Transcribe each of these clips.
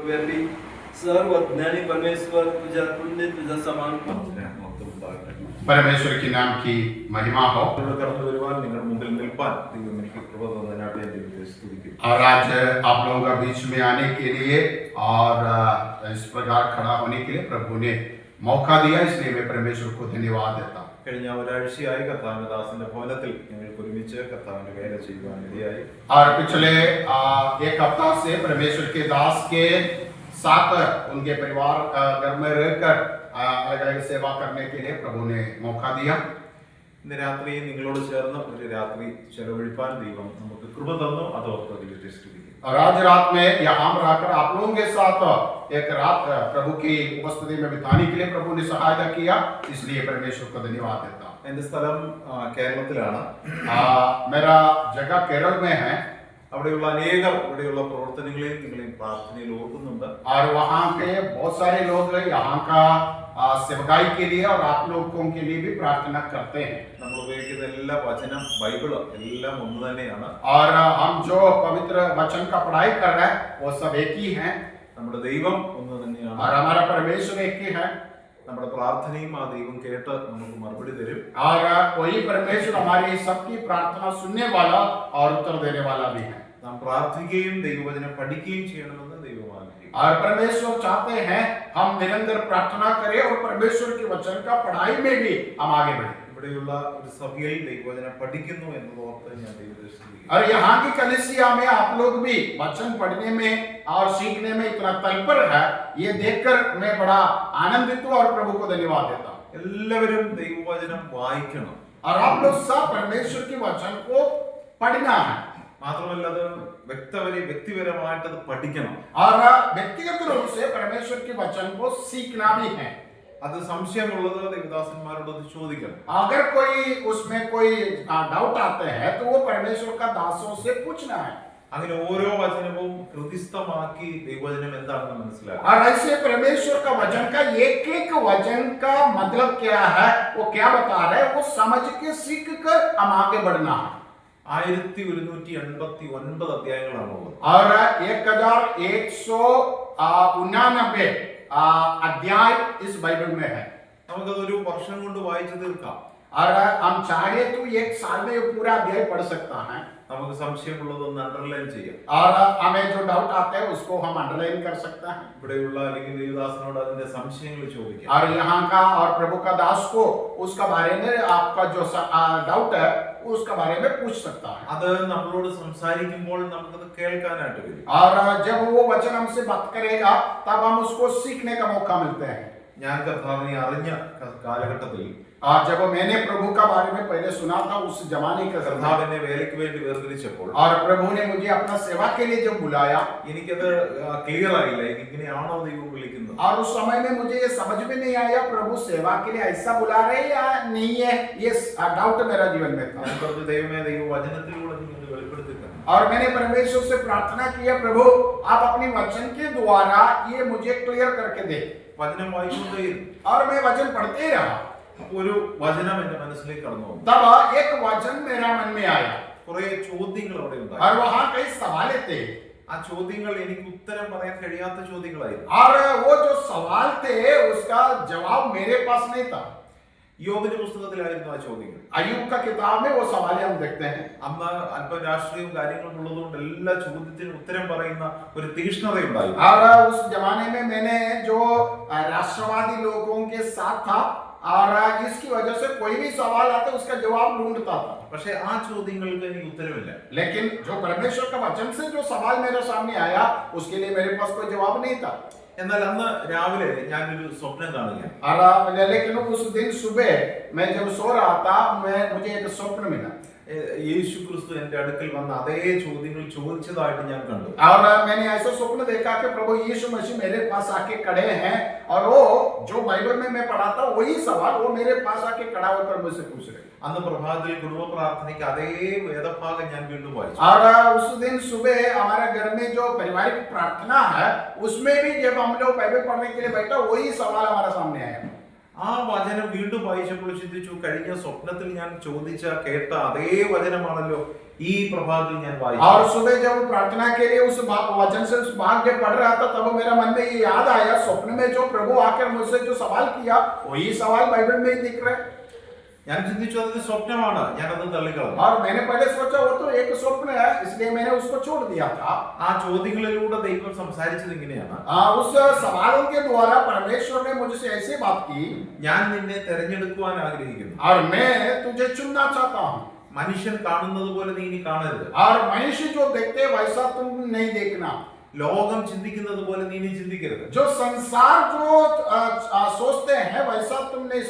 व्यापी सर्वज्ञानी परमेश्वर तुझा पुण्य तुझा समान परमेश्वर के नाम की महिमा हो। और आज आप लोगों का बीच में आने के लिए और इस प्रकार खड़ा होने के लिए प्रभु ने मौका दिया, इसलिए मैं परमेश्वर को धन्यवाद देता हूँ। और पिछले एक हफ्ता से परमेश्वर के दास के साथ उनके परिवार घर में रहकर अलग अलग सेवा करने के लिए प्रभु ने मौका दिया। രാത്രി നിങ്ങളോട് ചേർന്ന് ഒരു രാത്രി ചെലവഴിപ്പാൻ ദൈവം നമുക്ക് കൃപ തന്നു, അതോർത്ത് ദൈവത്തെ സ്തുതിക്കുന്നു। और आज रात में यहाँ रहकर आप लोगों के साथ एक रात प्रभु की उपस्थिति में बिताने के लिए प्रभु ने सहायता किया, इसलिए परमेश्वर को धन्यवाद देता हूँ। എന്റെ സ്ഥലം കേരളത്തിലാണ്। मेरा जगह केरल में है। അവിടെയുള്ള അനേകം ഇവിടെയുള്ള പ്രവർത്തനങ്ങളെയും നിങ്ങളെയും പ്രാർത്ഥനയിൽ ഓർക്കുന്നുണ്ട്। और वहाँ के बहुत सारे लोग यहाँ का सेवकाई के लिए और आप लोगों के लिए भी प्रार्थना करते हैं। നമ്മൾ ഉപയോഗിക്കുന്ന എല്ലാ വചനം ബൈബിൾ എല്ലാം ഒന്ന് തന്നെയാണ്। और हम जो पवित्र वचन का पढ़ाई कर रहे हैं वो सब एक ही हैं। നമ്മുടെ ദൈവം ഒന്ന് തന്നെയാണ്। और हमारा परमेश्वर एक ही है। നമ്മുടെ പ്രാർത്ഥനയും ആ ദൈവം കേട്ട് നമുക്ക് മറുപടി തരും। और वही परमेश्वर हमारी सबकी प्रार्थना सुनने वाला और उत्तर देने वाला भी है। നാം പ്രാർത്ഥിക്കുകയും ദൈവവചനം പഠിക്കുകയും ചെയ്യണമെന്ന് ദൈവം ആഗ്രഹിക്കുന്നു। और परमेश्वर चाहते हैं हम निरंतर प्रार्थना करें और परमेश्वर के वचन का पढ़ाई में भी हम आगे बढ़े। ഇവിടെയുള്ള ഒരു സഭയിൽ ദൈവവചനം പഠിക്കുന്നു എന്നതോർത്ത് ഞാൻ ദൈവത്തെ സ്തുതിക്കുന്നു। और यहाँ की कलीसिया में आप लोग भी वचन पढ़ने में और सीखने में इतना तत्पर है, ये देखकर मैं बड़ा आनंदित हूँ और प्रभु को धन्यवाद देता हूँ। എല്ലാവരും ദൈവവചനം വായിക്കണം। और आप लोग सब परमेश्वर के वचन को पढ़ना है। മാത്രമല്ല അത് വ്യക്തിപരമായിട്ട് അത് പഠിക്കണം। और व्यक्तिगत रूप से परमेश्वर के वचन को सीखना भी है। അത് സംശയമുള്ളത് ദേവദാസന്മാരോട് അത് ചോദിക്കണം। अगर कोई उसमें कोई डाउट आते हैं तो वो परमेश्वर का दासों से पूछना है। അങ്ങനെ ഓരോ വചനവും ഹൃദിസ്ഥമാക്കി ദൈവവചനം എന്താണെന്ന് മനസ്സിലാക്കണം। और ऐसे परमेश्वर का वचन का एक एक वचन का मतलब क्या है, वो क्या बता रहे हैं, वो समझ के सीख कर हम आगे बढ़ना है। 1189 അധ്യായങ്ങളാണുള്ളത്। और 1199 अध्याय इस बाइबल में है। നമുക്കതൊരു വർഷം കൊണ്ട് വായിച്ചു തീർക്കാം। और हम चाहे तो एक साल में पूरा अध्याय पढ़ सकता है। നമുക്ക് സംശയമുള്ളതൊന്ന് അണ്ടർലൈൻ ചെയ്യാം। और हमें जो डाउट आते हैं उसको हम अंडरलाइन कर सकते हैं। ഇവിടെയുള്ള അല്ലെങ്കിൽ ദേവദാസനോട് അതിന്റെ സംശയങ്ങൾ ചോദിക്കാം। और यहाँ का और प्रभु का दास को उसका बारे में आपका जो डाउट है उसका बारे में पूछ सकता है। അത് നമ്മളോട് സംസാരിക്കുമ്പോൾ നമുക്കത് കേൾക്കാനായിട്ട് വരും। और जब वो वचन हमसे बात करेगा तब हम उसको सीखने का मौका मिलते हैं। ഞാൻ കർത്താവിനെ അറിഞ്ഞ കാലഘട്ടത്തിൽ और जब मैंने प्रभु का बारे में पहले सुना था उस जमाने का കർത്താവിനെ വേലയ്ക്ക് വേണ്ടി വേർതിരിച്ചപ്പോൾ और प्रभु ने मुझे अपना सेवा के लिए जब बुलाया, എനിക്കത് ക്ലിയർ ആയില്ല, ഇങ്ങനെയാണോ ദൈവം വിളിക്കുന്നത്। और उस समय में मुझे ये समझ में नहीं आया प्रभु सेवा के लिए ऐसा बुला रहे या नहीं है, ये डाउट मेरा जीवन में था। ദൈവമേ ദൈവവചനത്തിലൂടെ നിങ്ങൾ വെളിപ്പെടുത്തി തരണം। और मैंने परमेश्वर से प्रार्थना किया, प्रभु आप अपने वचन के द्वारा ये मुझे क्लियर करके दे। വചനം വായിച്ചുകൊണ്ടേയിരുന്നു। और मैं वचन पढ़ते ही रहा। ഒരു വചനം എന്റെ മനസ്സിലേക്ക് കടന്നു വന്നു। तब एक वचन मेरा मन में आया കുറെ ചോദ്യങ്ങൾ അവിടെ ഉണ്ടായി। और वहाँ कई सवाल थे। ആ ചോദ്യങ്ങൾ എനിക്ക് ഉത്തരം പറയാൻ കഴിയാത്ത ചോദ്യങ്ങളായിരുന്നു। और वो जो सवाल थे उसका जवाब मेरे पास नहीं था। യോബിന്റെ പുസ്തകത്തിലായിരുന്നു ആ ചോദ്യങ്ങൾ। अय्यूब का किताब में वो सवाल हम देखते हैं। അന്ന് അല്പം രാഷ്ട്രീയവും കാര്യങ്ങളും ഉള്ളതുകൊണ്ട് എല്ലാ ചോദ്യത്തിനും ഉത്തരം പറയുന്ന ഒരു തീക്ഷ്ണതയുണ്ടായി। और उस जमाने में मैंने जो राष्ट्रवादी लोगों के साथ था और इसकी वजह से कोई भी सवाल आता उसका जवाब ढूंढता था। പക്ഷേ ആ ചോദ്യങ്ങൾക്ക് എനിക്ക് ഉത്തരമില്ല। लेकिन जो परमेश्वर का वचन से जो सवाल मेरे सामने आया उसके लिए मेरे पास कोई जवाब नहीं था। എന്നാൽ അന്ന് രാവിലെ ഞാനൊരു സ്വപ്നം കാണുകയാണ്। और लेकिन उस दिन सुबह मैं जब सो रहा था मुझे एक स्वप्न मिला। യേശു ക്രിസ്തു എന്റെ അടുക്കൽ വന്ന അതേ ചോദ്യങ്ങൾ ചോദിച്ചതായിട്ട് ഞാൻ കണ്ടു। और मैंने ऐसा स्वप्न देखा कि प्रभु यीशु मसीह मेरे पास आके खड़े हैं और वो जो बाइबल में मैं पढ़ा था वही सवाल वो मेरे पास आके खड़ा होकर मुझसे पूछ रहे। അന്ന് പ്രഭാതത്തിൽ കുടുംബ പ്രാർത്ഥനയ്ക്ക് അതേ വേദഭാഗം ഞാൻ വീണ്ടും വായിച്ചു। और उस दिन सुबह हमारे घर में जो पारिवारिक प्रार्थना है उसमें भी जब हम लोग बाइबल पढ़ने के लिए बैठा वही सवाल हमारे सामने आया। ആ വചനം വീണ്ടും വായിച്ചപ്പോൾ ചിന്തിച്ചു, കഴിഞ്ഞ സ്വപ്നത്തിൽ ഞാൻ ചോദിച്ച കേട്ട അതേ വചനമാണല്ലോ ഈ പ്രഭാതത്തിൽ ഞാൻ और വായിച്ചു. सुबह जब प्रार्थना के लिए उस वचन से उस भाग के पढ़ रहा था, तब मेरा मन में ये याद आया, स्वप्न में जो प्रभु आकर मुझसे जो सवाल किया, वही सवाल बाइबल में ही दिख रहा है। ഞാൻ ചിന്തിച്ചു അതൊരു സ്വപ്നമാണ്, ഞാനത് തള്ളിക്കളഞ്ഞു. और मैंने पहले सोचा वो तो एक स्वप्न है, इसलिए मैंने उसको छोड़ दिया था। ആ ചോദ്യങ്ങളിലൂടെ ദൈവം സംസാരിച്ചത് ഇങ്ങനെയാണ്. उस सवालों के द्वारा परमेश्वर ने मुझसे ऐसी बात की, ഞാൻ നിന്നെ തെരഞ്ഞെടുക്കുവാൻ ആഗ്രഹിക്കുന്നു. और मैं तुझे चुनना चाहता हूँ, മനുഷ്യൻ കാണുന്നത് പോലെ നീ ഇനി കാണരുത്. और मनुष्य जो देखते वैसा तुम नहीं देखना, ലോകം ചിന്തിക്കുന്നത് പോലെ നീ ഇനി ചിന്തിക്കരുത്. जो संसार जो सोचते हैं वैसा तुम नहीं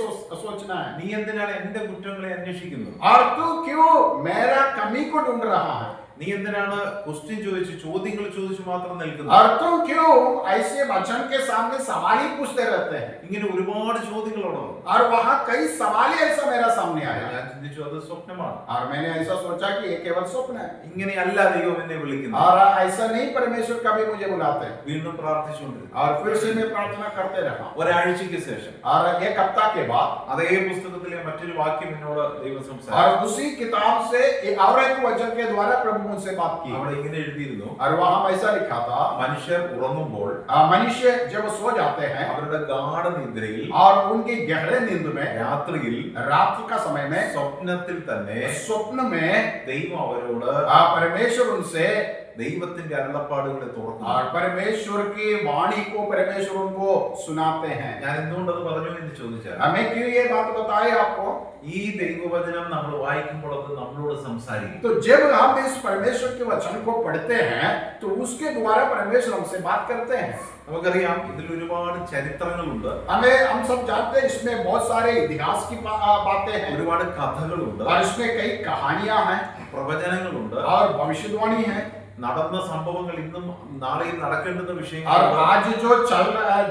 सोचना है। നീ എന്തിനാണ് എന്റെ കുറ്റങ്ങളെ അന്വേഷിക്കുന്നത്? और तू क्यों मेरा कमी को ढूंढ रहा है? നീ എന്തിനാണ് ക്വസ്റ്റ്യൻ ചോദിച്ച് ചോദ്യങ്ങൾ ചോദിച്ചു മാത്രം നിൽക്കുന്നത്? और तुम क्यों ऐसे वचन के सामने सवाल ही पूछते रहते हैं? ഇങ്ങനെ ഒരുപാട് ചോദ്യങ്ങളോട് और वहाँ कई सवाल ही ऐसा मेरा सामने आया, ഞാൻ ചിന്തിച്ചു അത് സ്വപ്നമാണ്. और मैंने ऐसा सोचा कि ये केवल स्वप्न है, ഇങ്ങനെയല്ല ദൈവം എന്നെ വിളിക്കുന്നത്. और ऐसा नहीं परमेश्वर कभी मुझे बुलाते। വീണ്ടും പ്രാർത്ഥിച്ചുകൊണ്ടിരുന്നു. और फिर से मैं प्रार्थना करते रहा, ഒരാഴ്ചയ്ക്ക് ശേഷം और एक हफ्ता के बाद അതേ പുസ്തകത്തിലെ മറ്റൊരു വാക്യം എന്നോട് ദൈവം और സംസാരിച്ചു. उसी किताब से और एक वचन के द्वारा प्रभु मुझसे बात की, അവിടെ ഇങ്ങനെ എഴുതിയിരുന്നു, और वहाँ ऐसा लिखा था, മനുഷ്യർ ഉറങ്ങുമ്പോൾ मनुष्य जब सो जाते हैं അവരുടെ ഗാഢനിദ്രയിൽ और उनकी गहरे नींद में, രാത്രിയിൽ रात का समय में, സ്വപ്നത്തിൽ തന്നെ स्वप्न में ദൈവം അവരോട് परमेश्वर उनसे, ദൈവത്തിന്റെ അരുളപ്പാടുകളെ തുറന്നു. और परमेश्वर की वाणी को परमेश्वर उनको सुनाते हैं। ഞാൻ എന്തുകൊണ്ടത് പറഞ്ഞു എന്ന് ചോദിച്ചാൽ, हमें क्यों ये बात बताए आपको? ഈ ദൈവവചനം നമ്മൾ വായിക്കുമ്പോൾ അത് നമ്മളോട് സംസാരിക്കും. तो जब हम इस परमेश्वर के वचन को पढ़ते हैं, तो उसके द्वारा परमेश्वर हमसे बात करते हैं। നമുക്കറിയാം ഇതിൽ ഒരുപാട് ചരിത്രങ്ങളുണ്ട്, हम सब जानते हैं इसमें बहुत सारे इतिहास की बातें हैं, ഒരുപാട് കഥകളുണ്ട്, और इसमें कई कहानियां हैं പ്രവചനങ്ങളുണ്ട്, और भविष्यवाणी है, നടന്ന സംഭവങ്ങൾ ഇന്നും നാളെയും നടക്കേണ്ടുന്ന और വിഷയങ്ങൾ, आज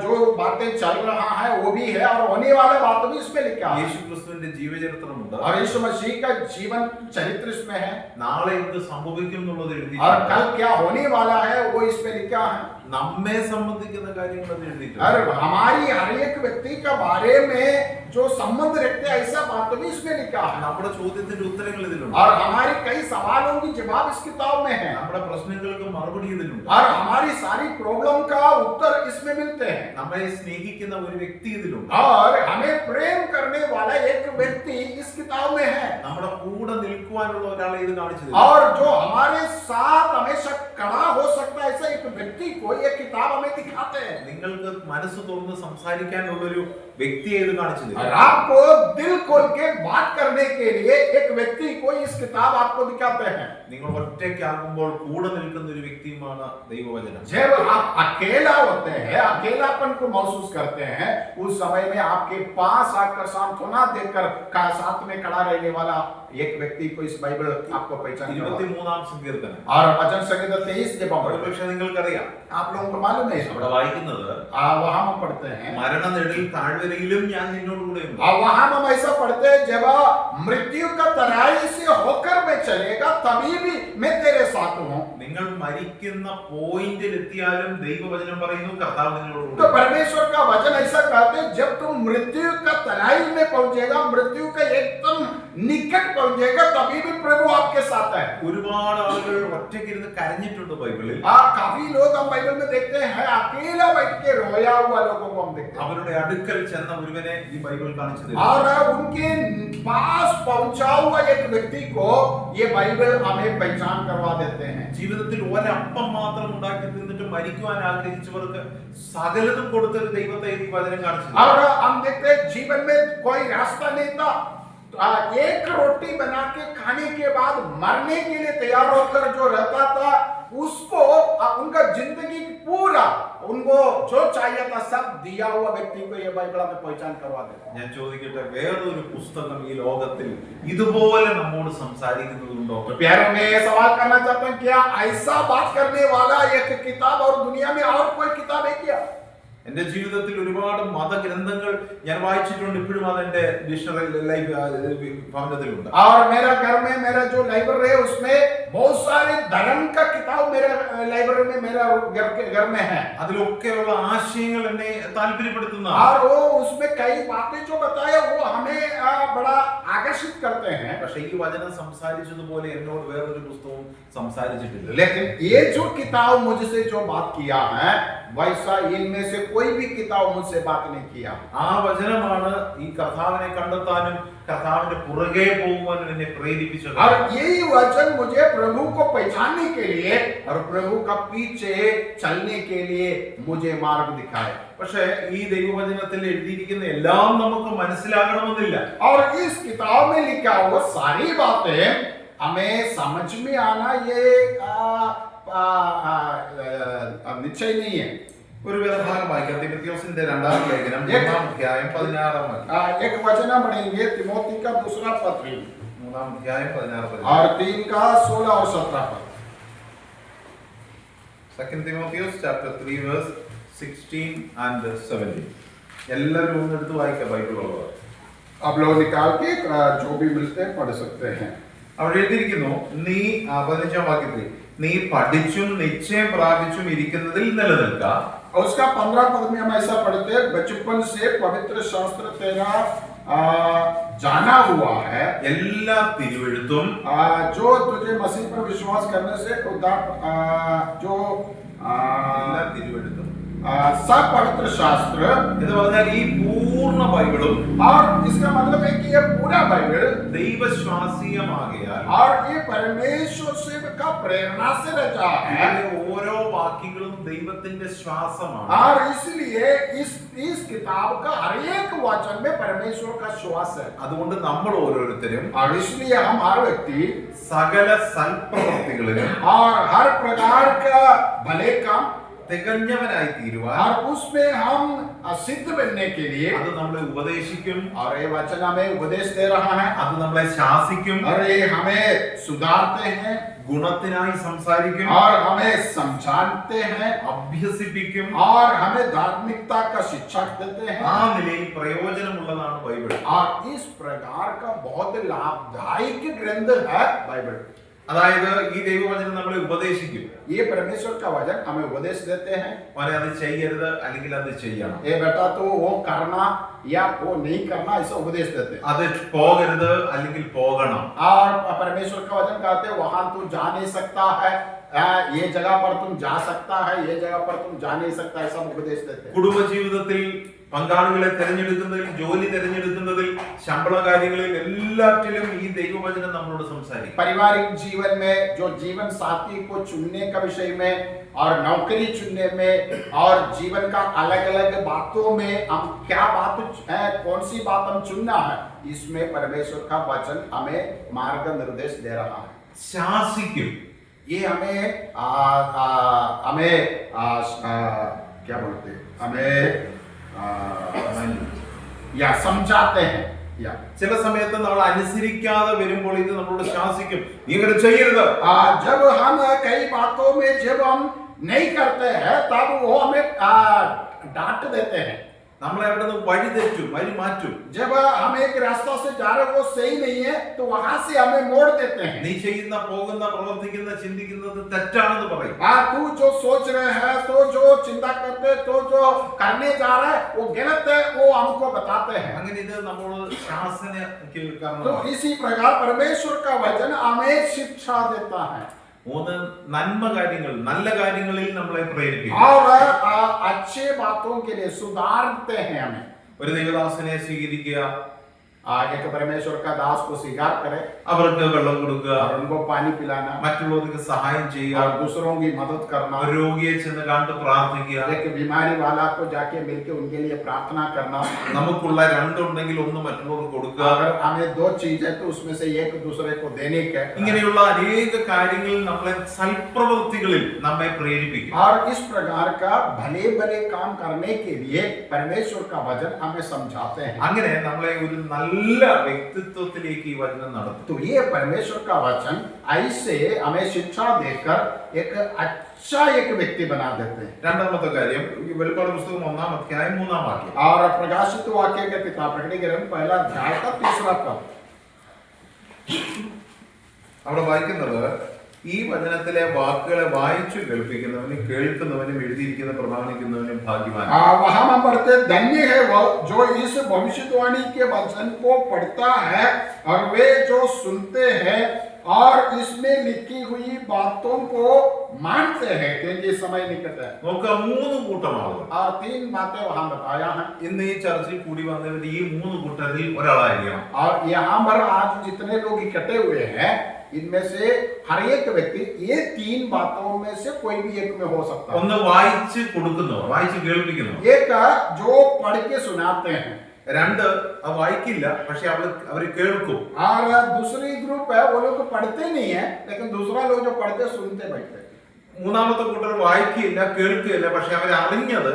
जो बातें चल रहा है वो भी है, और होने वाला बात भी इसमें लिखा है, യേശു ക്രിസ്തുവിന്റെ ജീവചരിത്രമുണ്ട്, और यीशु मसीह का जीवन चरित्र इसमें है, നാളെ എന്ത് സംഭവിക്കും എന്നുള്ളത് और എഴുതിയിട്ടുണ്ട്, कल क्या होने वाला है वो इसमें लिखा है, നമ്മെ സംബന്ധിക്കുന്ന കാര്യങ്ങൾ അത് എഴുതിയിട്ടുണ്ട്. और हमारी हर एक व्यक्ति का बारे में जो संबंध रखते हैं ऐसा बात भी इसमें लिखा है, നമ്മുടെ ചോദ്യത്തിന്റെ ഉത്തരങ്ങൾ ഇതിലുണ്ട്, और हमारी कई सवालों की जवाब इस किताब में है, നമ്മുടെ പ്രശ്നങ്ങൾക്ക് മറുപടി ഇതിലുണ്ട്, और हमारी सारी प्रॉब्लम का उत्तर इसमें मिलते हैं, നമ്മെ സ്നേഹിക്കുന്ന ഒരു വ്യക്തി ഇതിലുണ്ട്, और हमें प्रेम करने वाला एक व्यक्ति इस किताब में है, നമ്മുടെ കൂടെ നിൽക്കുവാനുള്ള ഒരാളെ ഇത് കാണിച്ചു തരും. और जो हमारे साथ हमेशा खड़ा हो सकता है ऐसा एक व्यक्ति को ये किताब हमें दिखाते हैं, നിങ്ങൾക്ക് മനസ്സ് തുറന്ന് സംസാരിക്കാനുള്ള ഒരു വ്യക്തിയെ ഇത് കാണിച്ചു और തരും. आपको दिल खोल के बात करने के लिए एक व्यक्ति को इस किताब आपको दिखाते हैं। നിങ്ങൾ ഒറ്റയ്ക്കാകുമ്പോൾ കൂടെ നിൽക്കുന്ന ഒരു വ്യക്തിയുമാണ് ദൈവവചനം. जब आप अकेला होते हैं, अकेलापन को महसूस करते हैं, उस समय में आपके पास आकर सांत्वना देकर साथ में खड़ा रहने वाला एक व्यक्ति को इस बाइबल आपको पहचान करवाता है। 23-ാം സങ്കീർത്തനം और वचन संहिता 23 जब हम पढ़ते हैं, ഒരുപക്ഷെ നിങ്ങൾക്കറിയാം, आप लोगों को मालूम है, അവിടെ വായിക്കുന്നത്, वहां हम पढ़ते हैं, മരണനിഴലിൽ താഴ്വരയിലും ഞാൻ നിന്നോട് കൂടെയുണ്ട്. और वहां हम ऐसा पढ़ते हैं, जब मृत्यु का तराई से होकर मैं चलेगा तभी भी मैं तेरे साथ हूं। നിങ്ങൾ മരിക്കുന്ന പോയിന്റിൽ എത്തിയാലും ദൈവവചനം പറയുന്നു കർത്താവ് നിങ്ങളോട് तो കൂടെ. परमेश्वर का वचन ऐसा कहते हैं, जब तुम मृत्यु का तराई में पहुंचेगा, मृत्यु का एकदम निकट पहुंचेगा, तभी भी प्रभु आपके साथ है। ഒരുപാട് ആളുകൾ ഒറ്റയ്ക്കിരുന്ന് കരഞ്ഞിട്ടുണ്ട് ബൈബിളിൽ. काफी लोग हम बाइबल में देखते हैं अकेला बैठ के रोया हुआ लोगों को हम देखते हैं, അവരുടെ അടുക്കൽ ചെന്ന ഒരുവനെ ഈ ബൈബിൾ കാണിച്ചു തരും. और उनके पास पहुंचा हुआ एक व्यक्ति को ये बाइबल हमें पहचान करवा देते हैं। ജീവിതത്തിൽ ഒരപ്പം മാത്രം ഉണ്ടാക്കി തിന്നിട്ട് മരിക്കുവാൻ ആഗ്രഹിച്ചവർക്ക് സകലതും കൊടുത്തൊരു ദൈവത്തെ ഈ വചനം കാണിച്ചു തരും. और हम देखते हैं जीवन में कोई रास्ता नहीं था, एक रोटी बना के खाने के बाद मरने के लिए तैयार होकर जो रहता था, उसको उनका जिंदगी पूरा उनको जो चाहिए था सब दिया हुआ व्यक्ति को ये बाइबल हमें पहचान करवा देता है। ഞാൻ ചോദിക്കട്ടെ, വേറൊരു പുസ്തകം ഈ ലോകത്തിൽ ഇതുപോലെ നമ്മോട് സംസാരിക്കുന്നതുണ്ടോ? तो प्यारों में ये सवाल करना चाहता हूं, क्या ऐसा बात करने वाला एक किताब और दुनिया में और कोई किताब है क्या? എന്റെ ജീവിതത്തിൽ ഒരുപാട് മതഗ്രന്ഥങ്ങൾ ഞാൻ വായിച്ചിട്ടുണ്ട്. ഇപ്പോഴും അതെന്റെ ഡിക്ഷണറി ലൈഫ് ഭവനത്തിലുണ്ട്. और मेरा घर में मेरा जो लाइब्रेरी है उसमें बहुत सारे धर्म का किताब मेरा लाइब्रेरी में मेरा घर में है. അതിലൊക്കെയുള്ള ആശയങ്ങൾ എന്നെ താല്പര്യപ്പെടുത്തുന്ന और वो उसमें कई बातें जो बताया वो हमें बड़ा आकर्षित करते हैं. പക്ഷെ ഈ വചനം സംസാരിച്ചതുപോലെ എന്നോട് വേറൊരു പുസ്തകവും സംസാരിച്ചിട്ടില്ല. लेकिन ये जो किताब मुझसे जो बात किया है वैसा इनमें से कोई भी किताब मुझसे बात नहीं किया. ആ വചനമാണ് ഈ കർത്താവിനെ കണ്ടെത്താനും കർത്താവിന്റെ പുറകെ പോകുവാനും എന്നെ പ്രേരിപ്പിച്ചത്. और यही वचन मुझे प्रभु को पहचानने के लिए और प्रभु का पीछे चलने के लिए मुझे मार्ग दिखाए. പക്ഷെ ഈ ദൈവവചനത്തിൽ എഴുതിയിരിക്കുന്ന എല്ലാം നമുക്ക് മനസ്സിലാകണമെന്നില്ല. और इस किताब में लिखा हुआ सारी बातें हमें समझ में आना ये निश्चय नहीं है. ഒരു വേദഭാഗം വായിക്കാം. തിമോഥെയോസിന്റെ 2-ാം ലേഖനം 3-ാം അധ്യായം 16-ാം വാക്യം. एक वचन पढ़ेंगे तिमोथी का दूसरा पत्र 3-ാം അധ്യായം 16 और 3 का 16 और 17 पद. 2 Timotheus chapter 3 verse 16 and 17. എല്ലാവരും ഒന്നെടുത്ത് വായിക്കാം ബൈബിൾ ഉള്ളവർ. आप लोग निकाल के जो भी मिलते हैं पढ़ सकते हैं. അവിടെ എഴുതിയിരിക്കുന്നു, നീ 15-ാം വാക്യത്തിൽ നീ പഠിച്ചും നിശ്ചയം പ്രാപിച്ചും ഇരിക്കുന്നതിൽ നിലനിൽക്ക. और उसका 15 पद में हम ऐसा पढ़ते हैं, बचपन से पवित्र शास्त्र तेरा जाना हुआ है. എല്ലാ തിരുവെഴുത്തും जो तुझे मसीह पर विश्वास करने से जो എല്ലാ തിരുവെഴുത്തും सब पवित्र शास्त्र എന്ന് പറഞ്ഞാൽ ഈ പൂർണ്ണ ബൈബിളും और इसका मतलब है कि ये पूरा बाइबल ദൈവശ്വാസീയമാകയാൽ और ये परमेश्वर से का प्रेरणा से रचा है. ഇതിലെ ഓരോ വാക്യങ്ങളും ദൈവത്തിന്റെ ശ്വാസമാണ്. और इसलिए इस किताब का हर एक वचन में परमेश्वर का श्वास है. അതുകൊണ്ട് നമ്മൾ ഓരോരുത്തരും और इसलिए हम हर व्यक्ति സകല സൽപ്രവൃത്തികളിലും और हर प्रकार का भले काम തികഞ്ഞവനായി തീരുവാൻ और उसमें हम सिद्ध बनने के लिए അത് നമ്മളെ ഉപദേശിക്കും, और ये वचन हमें उपदेश दे रहा है അത് നമ്മളെ ശാസിക്കും, और ये हमें सुधारते हैं ഗുണത്തിനായി സംസാരിക്കും, और हमें समझाते हैं അഭ്യസിപ്പിക്കും. और हमें धार्मिकता का शिक्षा देते हैं. ആ നിലയിൽ പ്രയോജനമുള്ളതാണ് ബൈബിൾ. और इस प्रकार का बहुत लाभदायक ग्रंथ है बाइबल. അതായത് ഈ ദൈവവചനം നമ്മളെ ഉപദേശിക്കും. ये परमेश्वर का वचन हमें उपदेश देते हैं. മോനെ അത് ചെയ്യരുത് അല്ലെങ്കിൽ അത് ചെയ്യണം, ये बेटा तो वो करना या वो नहीं करना ऐसा उपदेश देते हैं. അത് പോകരുത് അല്ലെങ്കിൽ പോകണം. और परमेश्वर का वचन कहते हैं वहां तू जा नहीं सकता है, ये जगह पर तुम जा सकता है, ये जगह पर तुम जा नहीं सकता, ऐसा उपदेश देते हैं. കുടുംബജീവിതത്തിൽ പങ്കാളികളെ തിരഞ്ഞെടുക്കുന്നതിൽ, ജോലി തിരഞ്ഞെടുക്കുന്നതിൽ, ശമ്പള കാര്യങ്ങളിൽ എല്ലാറ്റിലും ഈ ദൈവവചനം നമ്മളോട് സംസാരിക്കും. पारिवारिक जीवन में जो जीवन साथी को चुनने का विषय में और नौकरी चुनने में और जीवन का अलग अलग बातों में हम क्या बात है, कौन सी बात हम चुनना है, इसमें परमेश्वर का वचन हमें मार्ग निर्देश दे रहा है. ശാസിക്കും. ये हमें क्या बोलते हैं, हमें या समझाते हैं. या ചില സമയത്ത് നമ്മൾ അനുസരിക്കാതെ വരുമ്പോൾ ഇത് നമ്മളോട് ശാസിക്കും, നീ ഇങ്ങനെ ചെയ്യരുത്. जब हम कई बातों में जब हम नहीं करते हैं तब वो हमें डांट देते हैं. നമ്മളെ അവിടെ നിന്ന് വഴി തെറ്റും, വഴി മാറ്റും. जब हम एक रास्ता से जा रहे वो सही नहीं है तो वहां से हमें मोड़ देते हैं. നീ ചെയ്യുന്ന, പോകുന്ന, പ്രവർത്തിക്കുന്ന, ചിന്തിക്കുന്നത് തെറ്റാണെന്ന് പറയും. तू जो सोच रहे हैं, तो जो चिंता करते, तो जो करने जा रहा है वो गलत है, वो हमको बताते हैं. അങ്ങനെ ഇത് നമ്മളോട് ശാസന तो इसी प्रकार परमेश्वर का वचन हमें शिक्षा देता है. മൂന്ന്, നന്മ കാര്യങ്ങൾ, നല്ല കാര്യങ്ങളിൽ നമ്മളെ പ്രേരിപ്പിക്കും. और अच्छे बातों के लिए सुधारते हैं हमें. ഒരു ദൈവദാസനെ സ്വീകരിക്കുക, एक परमेश्वर का दास को स्वीकार करें അവർക്ക് വെള്ളം കൊടുക്കുക, और उनको पानी पिलाना മറ്റുള്ളവർക്ക് സഹായം ചെയ്യുക, और दूसरों की मदद करना, ഒരു രോഗിയെ ചെന്ന് കണ്ട് പ്രാർത്ഥിക്കുക, एक बीमारी वाला को जाके मिलके उनके लिए प्रार्थना करना. നമുക്കുള്ള രണ്ടുണ്ടെങ്കിൽ ഒന്ന് മറ്റുള്ളവർക്ക് കൊടുക്കുക. अगर हमें दो चीज है तो उसमें से एक दूसरे को देने के. ഇങ്ങനെയുള്ള അനേക കാര്യങ്ങളിൽ നമ്മളെ സൽപ്രവൃത്തികളിൽ നമ്മെ പ്രേരിപ്പിക്കും. और इस प्रकार का भले भले काम करने के लिए परमेश्वर का वचन हमें समझाते हैं. അങ്ങനെ നമ്മളെ ഒരു നല്ല നല്ല വ്യക്തിത്വത്തിലേക്ക് ഈ വചനം നടത്തും. तो ये परमेश्वर का वचन ऐसे हमें शिक्षा देकर एक अच्छा एक व्यक्ति बना देते हैं. രണ്ടാമത്തെ കാര്യം ഈ വെളിപ്പാട് പുസ്തകം 1-ാം അധ്യായം 3-ാം വാക്യം. और प्रकाशित वाक्य के किताब प्रकटीकरण पहला अध्याय का 3रा पद. അവിടെ വായിക്കുന്നത് ഈ വചനത്തിലെ വാക്കുകളെ വായിച്ചു കേൾപ്പിക്കുന്നവനും കേൾക്കുന്നവനും എഴുതിയിരിക്കുന്ന പ്രമാണിക്കുന്നവനും ഭാഗ്യവാൻ. वहां हम पढ़ते धन्य है वह जो इस भविष्यवाणी के वचन को पढ़ता है और वे जो सुनते हैं और इसमें लिखी हुई बातों को मानते हैं क्योंकि समय निकट है. നമുക്ക് 3 കൂട്ടം ആളുകൾ. और 3 बातें वहां बताया है. ഇന്ന് ഈ ചർച്ചയിൽ കൂടി വന്നവർ ഈ 3 കൂട്ടരിൽ ഒരാളായിരിക്കണം. और यहाँ पर आज जितने लोग इकट्ठे हुए हैं इनमें से हर एक व्यक्ति ये 3 बातों में से कोई भी एक में हो सकता है. ഒന്ന് വായിച്ച് കൊടുക്കുന്നവർ, വായിച്ച് കേൾപ്പിക്കുന്നവർ. एक जो पढ़ के सुनाते हैं. 2 വായിക്കില്ല പക്ഷെ അവർ കേൾക്കും. और दूसरी ग्रुप है वो लोग पढ़ते नहीं है लेकिन दूसरा लोग जो पढ़ते सुनते बैठते. മൂന്നാമത്തെ കൂട്ടർ വായിക്കില്ല കേൾക്കില്ല പക്ഷെ അവർ അറിഞ്ഞത്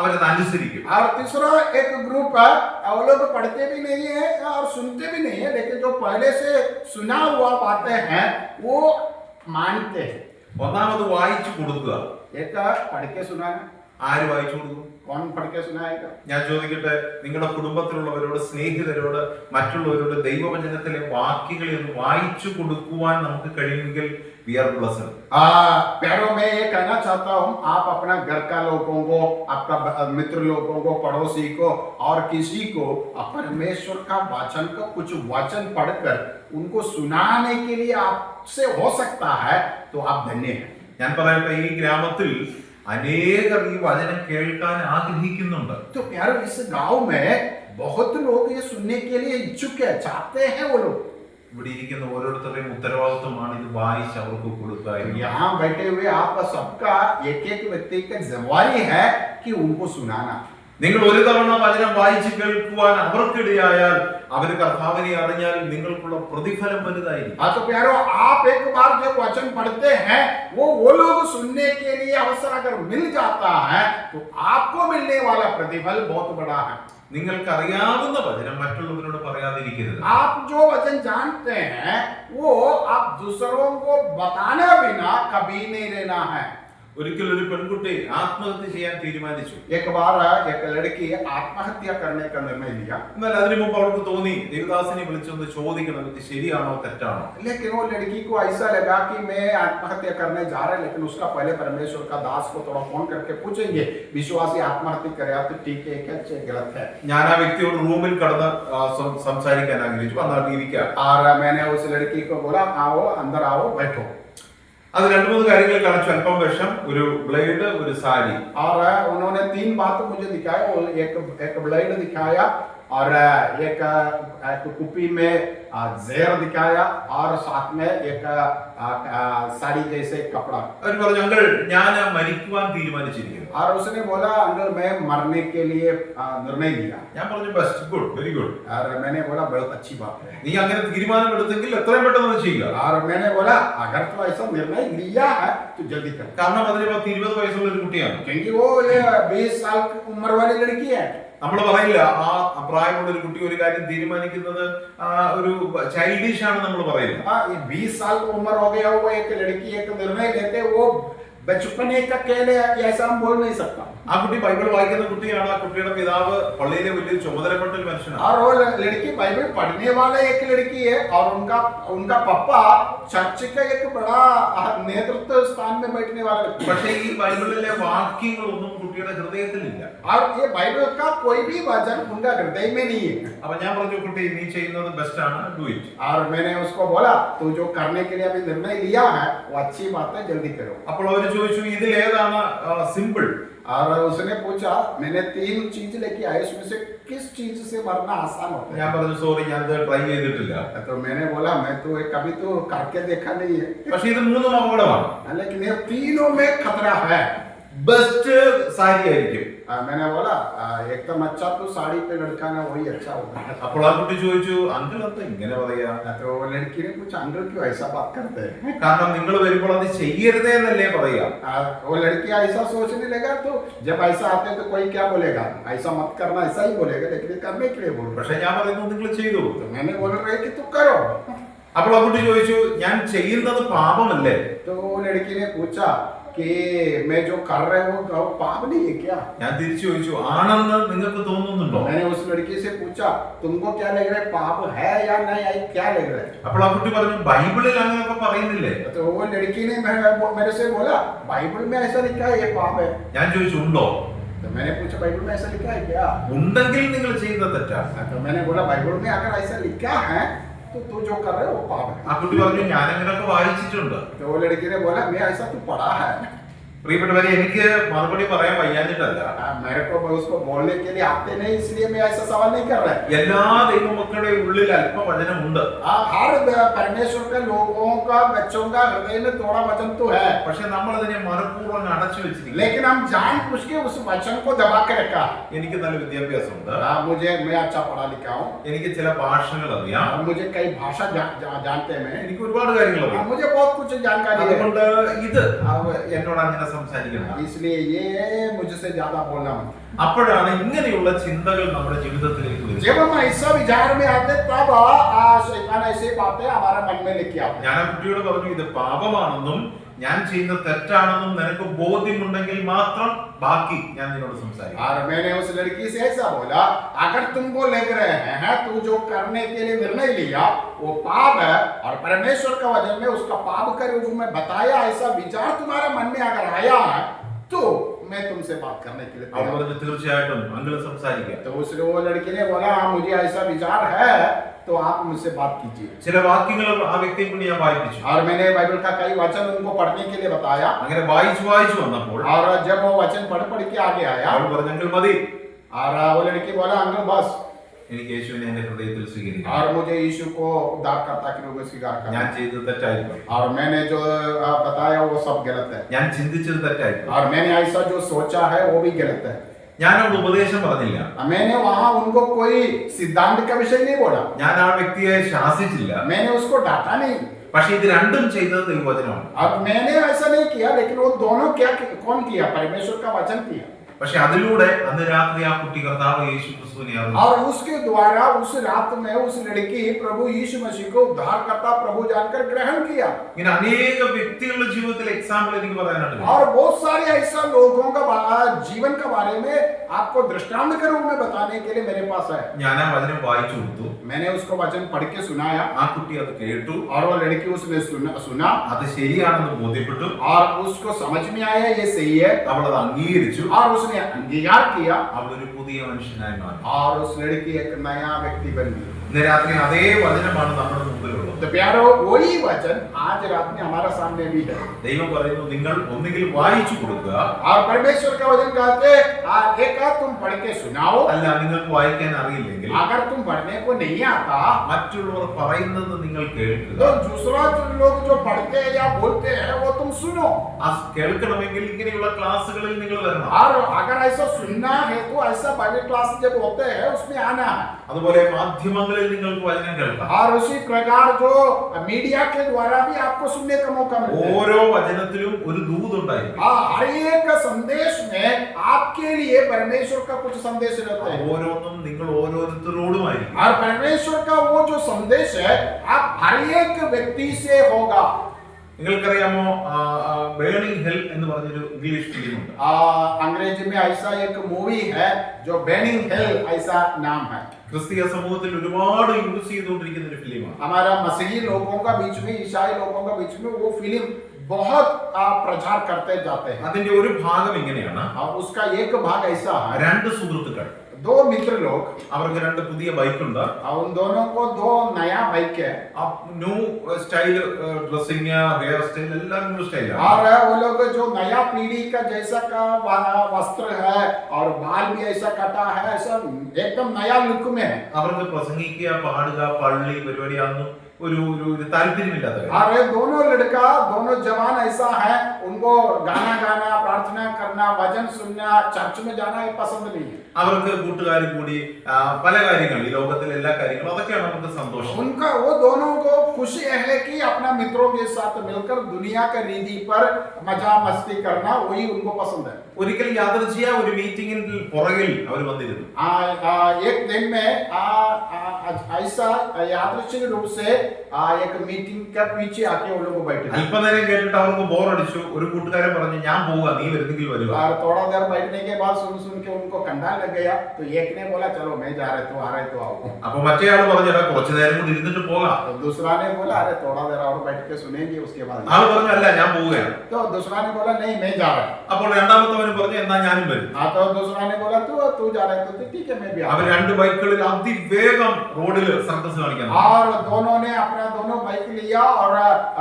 അവരത് അനുസരിക്കും. और तीसरा एक ग्रुप है वो लोग पढ़ते भी नहीं है और सुनते भी नहीं है लेकिन जो पहले से सुना हुआ बातें हैं वो मानते हैं. ഒന്നാമത് വായിച്ചു കൊടുക്കുക. एक पढ़ के सुनाना. ആര് വായിച്ചു കൊടുക്കും? कौन पढ़ के सुनाएगा? ഞാൻ ചോദിക്കട്ടെ, നിങ്ങളുടെ കുടുംബത്തിലുള്ളവരോട്, സ്നേഹിതരോട്, മറ്റുള്ളവരോട് ദൈവവചനത്തിലെ വാക്യങ്ങളിൽ വായിച്ചു കൊടുക്കുവാൻ നമുക്ക് കഴിയുമെങ്കിൽ we are blessed. प्यारों में ये कहना चाहता हूँ आप अपना घर का लोगों को, आपका मित्र लोगों को, पड़ोसी को और किसी को परमेश्वर का वचन का कुछ वचन पढ़कर उनको सुनाने के लिए आपसे हो सकता है तो आप धन्य हैं. ഞാൻ പറയട്ടെ, ഈ ഗ്രാമത്തിൽ അനേകർ ഈ വചനം കേൾക്കാൻ ആഗ്രഹിക്കുന്നുണ്ട്. तो प्यारों इस गांव में बहुत लोग ये सुनने के लिए इच्छुक है, चाहते हैं वो लोग. ഇവിടെ ഇരിക്കുന്ന ഓരോരുത്തരുടെയും ഉത്തരവാദിത്വമാണ് ഇത് വായിച്ച് അവർക്ക് കൊടുക്കുക. यहाँ बैठे हुए आप सबका एक एक व्यक्ति की जिम्मेवारी है कि उनको सुनाना. നിങ്ങൾ ഒരു തവണ वचനം വായിച്ച് കേൾക്കുവാൻ അവർക്കിടയായാൽ അവർ കർത്താവിനെ അറിഞ്ഞാൽ നിങ്ങൾക്കുള്ള പ്രതിഫലം വലുതായിരിക്കും. हाँ तो प्यारो आप एक बार जब वचन पढ़ते हैं वो लोग सुनने के लिए अवसर अगर मिल जाता है तो आपको मिलने वाला प्रतिफल बहुत बड़ा है. നിങ്ങൾക്ക് അറിയാവുന്ന വചനം മറ്റുള്ളവരോട് പറയാതിരിക്കരുത്. आप जो वचन जानते हैं वो आप दूसरों को बताना बिना कभी नहीं रहना है. ഒരിക്കൽ ഒരു പെൺകുട്ടി ആത്മഹത്യ ചെയ്യാൻ തീരുമാനിച്ചു. एक बार एक लड़की आत्महत्या करने का निर्णय लिया. എന്നാൽ അതിനു മുമ്പ് അവൾക്ക് തോന്നി ദേവദാസിനെ വിളിച്ചൊന്ന് ചോദിക്കണം ഇത് ശരിയാണോ തെറ്റാണോ. लेकिन वो लड़की को ऐसा लगा कि मैं आत्महत्या करने जा रहा है लेकिन उसका पहले परमेश्वर का दास को थोड़ा फोन करके पूछेंगे विश्वासी आत्महत्या करे तो ठीक है क्या गलत है. ഞാൻ ആ വ്യക്തിയോട് റൂമിൽ കടന്ന് സംസാരിക്കാൻ ആഗ്രഹിച്ചു. വന്നാൽ ഇരിക്കാം. और मैंने उस लड़की को बोला आओ अंदर आओ बैठो. അത് 2-3 കാര്യങ്ങൾ കാണിച്ചു. അല്പം വിഷം, ഒരു ബ്ലേഡ്, ഒരു സാരി. और उन्होंने 3 बात मुझे दिखाया. एक ब्लेड दिखाया और एक कुपी में जहर दिखाया और साथ में एक साड़ी जैसे कपड़ा. അവർ പറഞ്ഞു അങ്കിൾ ഞാൻ മരിക്കുവാൻ തീരുമാനിച്ചിരിക്കുന്നു. और उसने बोला अंकल मैं मरने के लिए निर्णय लिया. ഞാൻ പറഞ്ഞു ബെസ്റ്റ്, ഗുഡ്, വെരി ഗുഡ്. और मैंने बोला बहुत अच्छी बात है. നീ അങ്ങനെ തീരുമാനമെടുത്തെങ്കിൽ എത്രയും പെട്ടെന്ന് ചെയ്യുക. और मैंने बोला अगर तो ऐसा निर्णय लिया है तो जल्दी कर. കാരണം അതിന് 10-20 വയസ്സുള്ള ഒരു കുട്ടിയാണ്. क्योंकि वो ये 20 साल की उम्र वाली लड़की है. നമ്മൾ പറയില്ല ആ പ്രായമുള്ള ഒരു കുട്ടി ഒരു കാര്യം തീരുമാനിക്കുന്നത് ഒരു ചൈൽഡിഷ് ആണ് നമ്മൾ പറയുന്നത്. ये 20 साल की उम्र हो गया वो एक लड़की एक निर्णय लेते वो बचपने का खेले ऐसा हम बोल नहीं सकता. ആ കുട്ടി ബൈബിൾ വായിക്കുന്ന കുട്ടിയാണ്. ആ കുട്ടിയുടെ പിതാവ് പള്ളിയിലെ വലിയ ചുമതലപ്പെട്ട ഒരു മനുഷ്യനാണ്. और वो लड़की बाइबल पढ़ने वाला एक लड़की है और उनका पापा चर्च का एक बड़ा नेतृत्व स्थान में बैठने वाला व्यक्ति. പക്ഷേ ഈ ബൈബിളിലെ വാക്യങ്ങളൊന്നും കുട്ടിയുടെ ഹൃദയത്തിലില്ല. और ये बाइबल का कोई भी वचन उनका हृदय में नहीं है. അപ്പൊ ഞാൻ പറഞ്ഞു കുട്ടി നീ ചെയ്യുന്നത് ബെസ്റ്റ് ആണ്, ഡു ഇറ്റ്. और मैंने उसको बोला तू जो करने के लिए अभी निर्णय लिया है वो अच्छी बात है जल्दी करो. അപ്പോൾ അവർ ചോദിച്ചു ഇതിൽ ഏതാണ് സിമ്പിൾ. और उसने पूछा मैंने 3 चीज लेके आए उसमें से किस चीज से मरना आसान होता है. ഞാൻ പറഞ്ഞു സോറി ഞാൻ ട്രൈ ചെയ്തിട്ടില്ല. तो मैंने बोला मैं तो कभी तो करके देखा नहीं है. പക്ഷേ ഇത് 3 അപകടമാണ്. लेकिन ये तीनों में खतरा है. ബെസ്റ്റ് സാരി ആയിരിക്കും. मैंने बोला एकदम अच्छा तो साड़ी पे लड़का ना वही अच्छा होगा। അപ്പോൾ ആ കുട്ടി ചോദിച്ചു, അങ്കിൾ എന്താ ഇങ്ങനെ പറയാ? तो वो लड़की ने पूछा अंकल क्यों ऐसा बात करते हैं? കാരണം നിങ്ങൾ വരുമ്പോൾ അത് ചെയ്യരുതേ എന്നല്ലേ പറയാ. वो लड़की ऐसा सोचने लगा तो जब ऐसा आते तो कोई क्या बोलेगा, ऐसा मत करना ऐसा ही बोलेगा, लेकिन करने के लिए बोल रहा। പക്ഷെ ഞാൻ പറയുന്നു നിങ്ങൾ ചെയ്തു. तो मैंने बोल रहा है कि तुम करो। അപ്പോൾ ആ കുട്ടി ചോദിച്ചു, ഞാൻ ചെയ്യുന്നത് പാപമല്ലേ? तो वो लड़की ने पूछा कि मैं जो कर रहे हूँ वो पाप नहीं है क्या? ഞാൻ തിരിച്ചു ചോദിച്ചു, ആണെന്ന് നിങ്ങൾക്ക് തോന്നുന്നുണ്ടോ? मैंने उस लड़की से पूछा तुमको क्या लग रहा है, पाप है या नहीं है, क्या लग रहा है? അപ്പോൾ ആ കുട്ടി പറഞ്ഞു, ബൈബിളിൽ അങ്ങനെയൊക്കെ പറയുന്നില്ലേ? तो वो लड़की ने मेरे से बोला बाइबल में ऐसा लिखा है ये पाप है। ഞാൻ ചോദിച്ചു, ഉണ്ടോ? तो मैंने पूछा बाइबल में ऐसा लिखा है क्या? ഉണ്ടെങ്കിൽ നിങ്ങൾ ചെയ്യുന്നത് തെറ്റാ. तो मैंने बोला बाइबल में अगर ऐसा लिखा है तो तू जो कर रहे हो वो पाप है। ആ കുട്ടി പറഞ്ഞു, ഞാൻ അങ്ങനെയൊക്കെ വായിച്ചിട്ടുണ്ട്. तो वो लड़की ने बोला मैं ऐसा तू पढ़ा है। പ്രിയപ്പെട്ടവരെ, എനിക്ക് മറുപടി പറയാൻ വയ്യാഞ്ഞിട്ടല്ല. मेरे को उसको बोलने के लिए आते नहीं, इसलिए मैं ऐसा सवाल नहीं कर रहा है। എല്ലാ ദൈവമക്കളുടെ ഉള്ളിൽ അല്പവചനമുണ്ട്. हर परमेश्वर के लोगों का बच्चों का हृदय में थोड़ा वचन तो है, പക്ഷെ നമ്മൾ അതിനെ മനഃപൂർവ്വം അടച്ചു വെച്ചിരിക്കും. लेकिन हम जानबूझ के उस वचन को दबा के रखा। എനിക്ക് നല്ല വിദ്യാഭ്യാസമുണ്ട്. मैं अच्छा पढ़ा लिखा हूँ എനിക്ക് ചില ഭാഷകൾ അറിയാം. और मुझे कई भाषा जानते हैं, എനിക്ക് ഒരുപാട് കാര്യങ്ങൾ അറിയാം. मुझे बहुत कुछ जानकारी है, അതുകൊണ്ട് ഇത് എന്നോട് അങ്ങനെ സംസാരിക്കണം. इसलिए ये मुझसे ज्यादा बोलना मत। അപ്പോഴാണ് ഇങ്ങനെയുള്ള ചിന്തകൾ നമ്മുടെ ജീവിതത്തിലേക്ക് വരുന്നത്. जब हम ऐसा विचार में आते तब शैतान ऐसे बातें हमारे मन में लेके आते। ഞാൻ ആ കുട്ടിയോട് പറഞ്ഞു, ഇത് പാപമാണെന്നും ഞാൻ ചെയ്യുന്ന തെറ്റാണെന്നും നിനക്ക് ബോധ്യമുണ്ടെങ്കിൽ മാത്രം ബാക്കി ഞാൻ നിന്നോട് സംസാരിക്കും. और मैंने उस लड़की से ऐसा बोला अगर तुमको लग रहे हैं तू जो करने के लिए निर्णय लिया वो पाप है और परमेश्वर का वचन में उसका पाप के रूप में बताया, ऐसा विचार तुम्हारे मन में अगर आया है तो मैं तुमसे बात करने के लिए അവൾ പറഞ്ഞു, തീർച്ചയായിട്ടും അങ്കിൾ സംസാരിക്കാം. तो उसने वो लड़की ने बोला हाँ मुझे ऐसा विचार है तो आप मुझसे बात कीजिए। ചില വാക്യങ്ങൾ ആ വ്യക്തിയെ കൊണ്ട് ഞാൻ വായിപ്പിച്ചു. और मैंने बाइबल का कई वचन उनको पढ़ने के लिए बताया അങ്ങനെ വായിച്ചു വന്നപ്പോൾ और जब वो वचन पढ़ के आगे आया അവൾ പറഞ്ഞു, അങ്കിൾ മതി, और वो लड़की बोला अंकल बस, എനിക്ക് യേശുവിനെ എന്റെ ഹൃദയത്തിൽ സ്വീകരിക്കാം. और मुझे यीशु को उद्धारकर्ता के रूप में स्वीकार ഞാൻ करना। ചെയ്തത് തെറ്റായിരുന്നു. और मैंने जो बताया वो सब गलत है, ഞാൻ ചിന്തിച്ചത് തെറ്റായിരുന്നു. और मैंने ऐसा जो सोचा है वो भी गलत है। ഞാൻ അവിടെ ഉപദേശം പറഞ്ഞില്ല. मैंने वहां उनको कोई सिद्धांत का विषय नहीं बोला, ഞാൻ ആ വ്യക്തിയെ ശാസിച്ചില്ല. मैंने उसको डांटा नहीं, പക്ഷെ ഇത് രണ്ടും ചെയ്തത് ദൈവവചനമാണ്. और मैंने ऐसा नहीं किया, लेकिन वो दोनों क्या कौन किया, परमेश्वर का वचन किया। പക്ഷെ അതിലൂടെ അന്ന് രാത്രി ആ കുട്ടി കർത്താവ് യേശു ക്രിസ്തുവിനെ അറിഞ്ഞു. और उसके द्वारा उस रात में उस लड़की प्रभु यीशु मसीह को उद्धारकर्ता प्रभु जानकर ग्रहण किया। ഇങ്ങനെ അനേക വ്യക്തികളുടെ ജീവിതത്തിൽ എക്സാമ്പിൾ എനിക്ക് പറയാനുണ്ട്. और बहुत सारे ऐसा लोगों का जीवन के बारे में आपको दृष्टांत के रूप में बताने के लिए मेरे पास है। ഞാൻ ആ വചനം വായിച്ചു കൊടുത്തു. मैंने उसको वचन पढ़ के सुनाया ആ കുട്ടി അത് കേട്ടു. और वो लड़की उसने सुना അത് ശരിയാണെന്ന് ബോധ്യപ്പെട്ടു. और उसको समझ में आया ये सही है, അവൾ അത് അംഗീകരിച്ചു. और उसने अंगीकार किया അവൾ ഒരു പുതിയ മനുഷ്യനായി മാറി. और उस लड़की एक नया व्यक्ति बन गई। ഇന്ന് രാത്രി അതേ വചനമാണ് നമ്മുടെ മുമ്പിലുള്ളത്. तो प्यारो वही वचन आज रात में हमारा सामने भी है। ദൈവം പറയുന്നു, നിങ്ങൾ ഒന്നുകിൽ വായിച്ചു കൊടുക്കുക, और परमेश्वर का वचन कहते एक तुम पढ़ के सुनाओ, അല്ല നിങ്ങൾക്ക് വായിക്കാൻ അറിയില്ലെങ്കിൽ अगर तुम पढ़ने को नहीं आता മറ്റുള്ളവർ പറയുന്നത് നിങ്ങൾ കേൾക്കുക. तो दूसरा जो लोग जो पढ़ते हैं या बोलते हैं वो तुम सुनो। ആ കേൾക്കണമെങ്കിൽ ഇങ്ങനെയുള്ള ക്ലാസ്സുകളിൽ നിങ്ങൾ വരണം. और अगर ऐसा सुनना है तो ऐसा बाइबल क्लास जब होते हैं उसमें आना है। അതുപോലെ മാധ്യമങ്ങളിൽ നിങ്ങൾക്ക് വചനം കേൾക്കാം. और उसी प्रकार जो मीडिया के द्वारा भी आपको सुनने का मौका मिलता है। ഓരോ വചനത്തിലും ഒരു ദൂതുണ്ടായിരിക്കും. हर एक संदेश में आपके लिए परमेश्वर का कुछ संदेश रहता है ഓരോന്നും നിങ്ങൾ ഓരോരുത്തരോടുമായിരിക്കും. और परमेश्वर का वो जो संदेश है आप हर एक व्यक्ति से होगा। നിങ്ങൾക്കറിയാമോ, ബേണിംഗ് ഹെൽ എന്ന് പറഞ്ഞൊരു ഇംഗ്ലീഷ് ഫിലിം ഉണ്ട്. अंग्रेजी में ऐसा एक मूवी है जो बर्निंग हेल ऐसा नाम है। ക്രിസ്തീയ സമൂഹത്തിൽ ഒരുപാട് യൂസ് ചെയ്തുകൊണ്ടിരിക്കുന്ന ഒരു ഫിലിമാണ്. हमारा मसीही लोगों का बीच में, ईसाई लोगों का बीच में वो फिल्म बहुत प्रचार करते जाते हैं। അതിന്റെ ഒരു ഭാഗം ഇങ്ങനെയാണ്. और उसका एक भाग ऐसा है, രണ്ട് സുഹൃത്തുക്കൾ, दो मित्र लोग, അവർക്ക് രണ്ട് പുതിയ ബൈക്കുണ്ട്. उन दोनों को दो नया बाइक है new style dressing, hair style എല്ലാം ന്യൂ സ്റ്റൈലാണ്. और वो लोग जो नया पीढ़ी का जैसा का वस्त्र है और बाल भी ऐसा कटा है, ऐसा एकदम नया लुक में है। അവർക്ക് പ്രസംഗിക്കുക, പാടുക, പള്ളി പരിപാടി അതൊന്നും ഒരു താല്പര്യമില്ലാത്ത കാര്യം. अरे दोनों लड़का दोनों जवान ऐसा है, उनको गाना गाना, प्रार्थना करना, वचन सुनना, चर्च में जाना ये पसंद नहीं है. അവർക്ക് കൂട്ടുകാർ കൂടി പല കാര്യങ്ങൾ, ഈ ലോകത്തിലെ എല്ലാ കാര്യങ്ങളും, അതൊക്കെയാണ് നമുക്ക് സന്തോഷം. उनका वो दोनों को खुशी है कि अपना मित्रों के साथ मिलकर दुनिया के रीति पर मजा मस्ती करना, वही उनको पसंद है. ഒരിക്കൽ യാദൃച്ഛിക ഒരു മീറ്റിംഗിൽ പുറകിൽ അവർ വന്നിരുന്നു. एक दिन में ऐसा यादृच्छिक रूप से एक मीटिंग के पीछे आके वो लोग बैठे. അല്പനേരം കേട്ടിട്ട് അവർക്ക് ബോറടിച്ചു. ഒരു കൂട്ടുകാരൻ പറഞ്ഞു, ഞാൻ പോവുക, നീ വരുന്നെങ്കിൽ വരിക. और थोड़ा देर बैठने के बाद सुन के उनको कंटाल लग गया, तो एक ने बोला चलो मैं जा रहा, तो आ रहे तो आओ. അപ്പൊ മറ്റേയാൾ പറഞ്ഞു, എടാ കുറച്ചു നേരം കൂടി ഇരുന്നിട്ട് പോകാം. तो दूसरा ने बोला अरे थोड़ा देर और बैठ के सुनेंगे उसके बाद. ആൾ പറഞ്ഞു, അല്ല ഞാൻ പോവുകയാണ്. तो दूसरा ने बोला नहीं मैं जा रहा. അപ്പോൾ രണ്ടാമത്തവന് പറഞ്ഞു, എന്നാ ഞാനും വരും. तो दूसरा ने बोला तू जा रहा है, तो ठीक है मैं भी आ അവർ रहा. രണ്ട് ബൈക്കുകളിൽ അതിവേഗം റോഡിൽ സർക്കസ് കാണിക്കാൻ. और दोनों ने अपना दोनों बाइक लिया और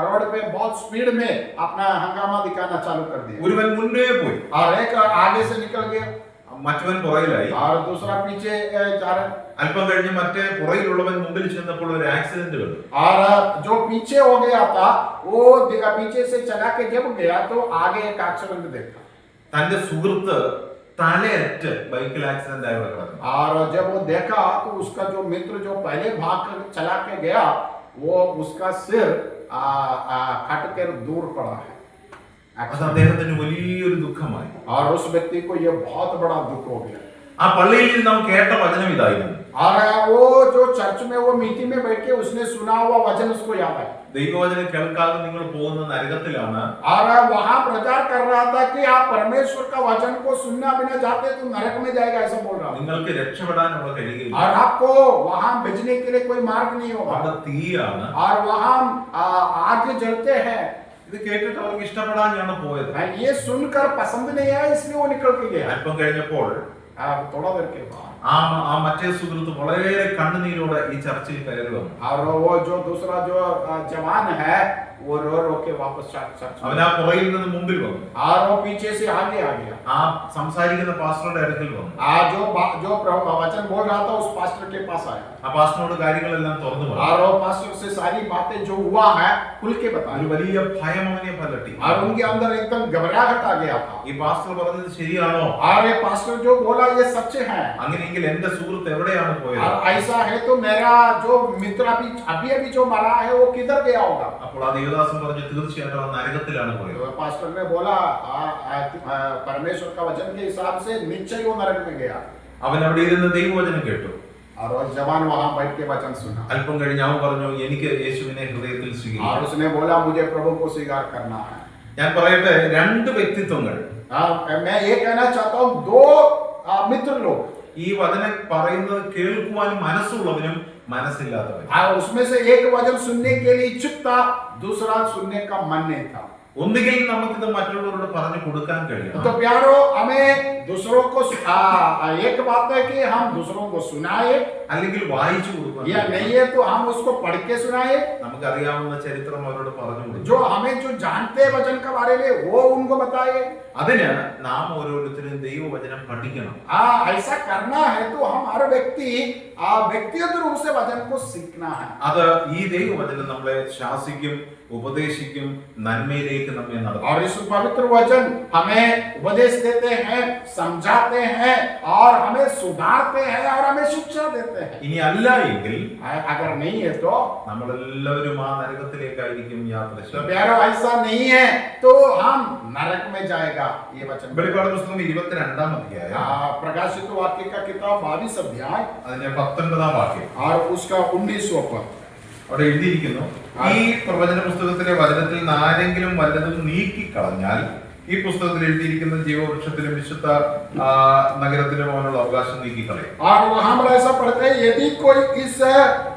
रोड पे बहुत स्पीड में अपना हंगामा दिखाना चालू कर दिया. ഒരുവൻ മുന്നേ പോയി, और एक आगे से निकल गया മറ്റവൻ പുറകിലായി. और दूसरा पीछे जा रहा. അല്പം കഴിഞ്ഞ് മറ്റേ പുറകിലുള്ളവൻ മുമ്പിൽ ചെന്നപ്പോൾ ഒരു ആക്സിഡന്റ് കണ്ടു. और जो पीछे हो गया था वो पीछे से चला के जब गया तो आगे एक एक्सीडेंट देखा. തന്റെ സുഹൃത്ത് തലയറ്റ് ബൈക്കിൽ ആക്സിഡന്റ് ആയി കിടന്നു. और जब वो देखा तो उसका जो मित्र जो पहले भाग कर चला के गया, वो उसका सिर कट कर दूर पड़ा है. അത് അദ്ദേഹത്തിന് വലിയൊരു ദുഃഖമായി. और उस व्यक्ति को ये बहुत बड़ा दुख हो गया. ആ പള്ളിയിൽ നിന്ന് നാം കേട്ട വചനം ഇതായിരുന്നു. और वो जो चर्च में वो मीटिंग में बैठ के उसने सुना हुआ वचन उसको याद है. ദൈവവചനം കേൾക്കാതെ നിങ്ങൾ പോകുന്ന നരകത്തിലാണ്. और वहां प्रचार कर रहा था कि आप परमेश्वर का वचन को सुनना बिना जाते तो नरक में जाएगा, ऐसा बोल रहा. നിങ്ങൾക്ക് രക്ഷപ്പെടാനുള്ള കഴിയില്ല. और आपको वहां भेजने के लिए कोई मार्ग नहीं होगा. അവിടെ തീയാണ്. और वहां आग जलते हैं. ഇത് കേട്ടിട്ട് അവർക്ക് ഇഷ്ടപ്പെടാനാണ് പോയത്. ये सुनकर पसंद नहीं आया इसलिए वो निकल के गया. അല്പം കഴിഞ്ഞപ്പോൾ थोड़ा देर के बाद ആ മറ്റേ സുഹൃത്ത് വളരെ കണ്ണുനീരോടെ ഈ ചർച്ചയിൽ കയറി വന്നു. और वो जो दूसरा जो जवान है वो रो रो के वापस चर्च അവൻ ആ പുറകിൽ നിന്ന് മുമ്പിൽ വന്നു. और वो पीछे से आगे आ गया. ആ സംസാരിക്കുന്ന പാസ്റ്ററുടെ അടുക്കൽ വന്നു. जो वचन बोल रहा था उस पास्टर के पास आया. ആ പാസ്റ്ററിനോട് കാര്യങ്ങളെല്ലാം തുറന്നു പറഞ്ഞു. और वो पास्टर से सारी बातें जो हुआ है खुल के ഒരു बताया. വലിയ ഭയം അവനെ പലട്ടി. और उनके अंदर एकदम घबराहट आ गया था. ഈ പാസ്റ്റർ പറഞ്ഞത് ശരിയാണോ? और ये पास्टर जो बोला ये सच है. അങ്ങനെയെങ്കിൽ എന്റെ സുഹൃത്ത് എവിടെയാണ് പോയത്? और ऐसा है तो मेरा जो मित्र अभी जो मरा है वो किधर गया होगा? അപ്പോൾ ആ ദേവദാസൻ പറഞ്ഞു, തീർച്ചയായിട്ടും ആ നരകത്തിലാണ് പോയത്. तो पास्टर ने बोला परमेश्वर का वचन के हिसाब से निश्चय वो नरक में गया. അവൻ അവിടെ ഇരുന്ന് ദൈവവചനം കേട്ടു. और वो जवान वहां बैठ के वचन सुना. അല്പം കഴിഞ്ഞ് അവൻ പറഞ്ഞു, എനിക്ക് യേശുവിനെ ഹൃദയത്തിൽ और സ്വീകരിക്കണം. उसने बोला मुझे प्रभु को स्वीकार करना है. ഞാൻ പറയട്ടെ, രണ്ട് വ്യക്തിത്വങ്ങൾ मैं ये कहना चाहता हूँ, दो मित्र लोग. ഈ വചനം പറയുന്നത് കേൾക്കുവാൻ മനസ്സുള്ളവനും മനസ്സില്ലാത്തവനും. उसमें से एक वचन सुनने के लिए इच्छुक था, दूसरा सुनने का मन नहीं था. ഒന്നുകിൽ നമുക്കിത് മറ്റുള്ളവരോട് പറഞ്ഞു കൊടുക്കാൻ കഴിയണം. तो प्यारो हमें दूसरों को एक बात है कि हम दूसरों को सुनाए, അല്ലെങ്കിൽ വായിച്ചു കൊടുക്കാൻ या नहीं है तो हम उसको पढ़ के सुनाए. നമുക്കറിയാവുന്ന ചരിത്രം അവരോട് പറഞ്ഞു കൊടുക്കും. जो हमें जो जानते हैं वचन के बारे में वो उनको बताए. അതിന് നാം ഓരോരുത്തരും ദൈവവചനം പഠിക്കണം. ऐसा करना है तो हम हर व्यक्ति व्यक्तिगत रूप से वचन को सीखना है. അത് ഈ ദൈവവചനം നമ്മളെ ശാസിക്കും, ഉപദേശിക്കും, നന്മയിലേക്ക് നമ്മെ നടത്തും. और इस पवित्र वचन हमें उपदेश देते हैं, समझाते हैं और हमें सुधारते हैं और हमें शिक्षा देते हैं. ഇനി അല്ല എങ്കിൽ अगर नहीं है तो നമ്മളെല്ലാവരും ആ നരകത്തിലേക്കായിരിക്കും യാത്ര तो ചെയ്യുക. प्यारो ऐसा नहीं है तो हम नरक में जाएगा. ये वचन വെളിപ്പാട് പുസ്തകം 22-ാം അധ്യായം प्रकाशित वाक्य का किताब 22 अध्याय അതിന്റെ 19-ാം വാക്യം और उसका 19वां पद. അവിടെ എഴുതിയിരിക്കുന്നു, ഈ പ്രവചന പുസ്തകത്തിലെ വചനത്തിൽ നിന്ന് ആരെങ്കിലും വല്ലതും നീക്കിക്കളഞ്ഞാൽ ഈ പുസ്തകത്തിൽ എഴുതിയിരിക്കുന്ന ജീവവൃക്ഷത്തിലും വിശുദ്ധ നഗരത്തിലും അവനുള്ള അവകാശം നീക്കിക്കളയും. और वहां पर ऐसा पढ़ते हैं, यदि कोई इस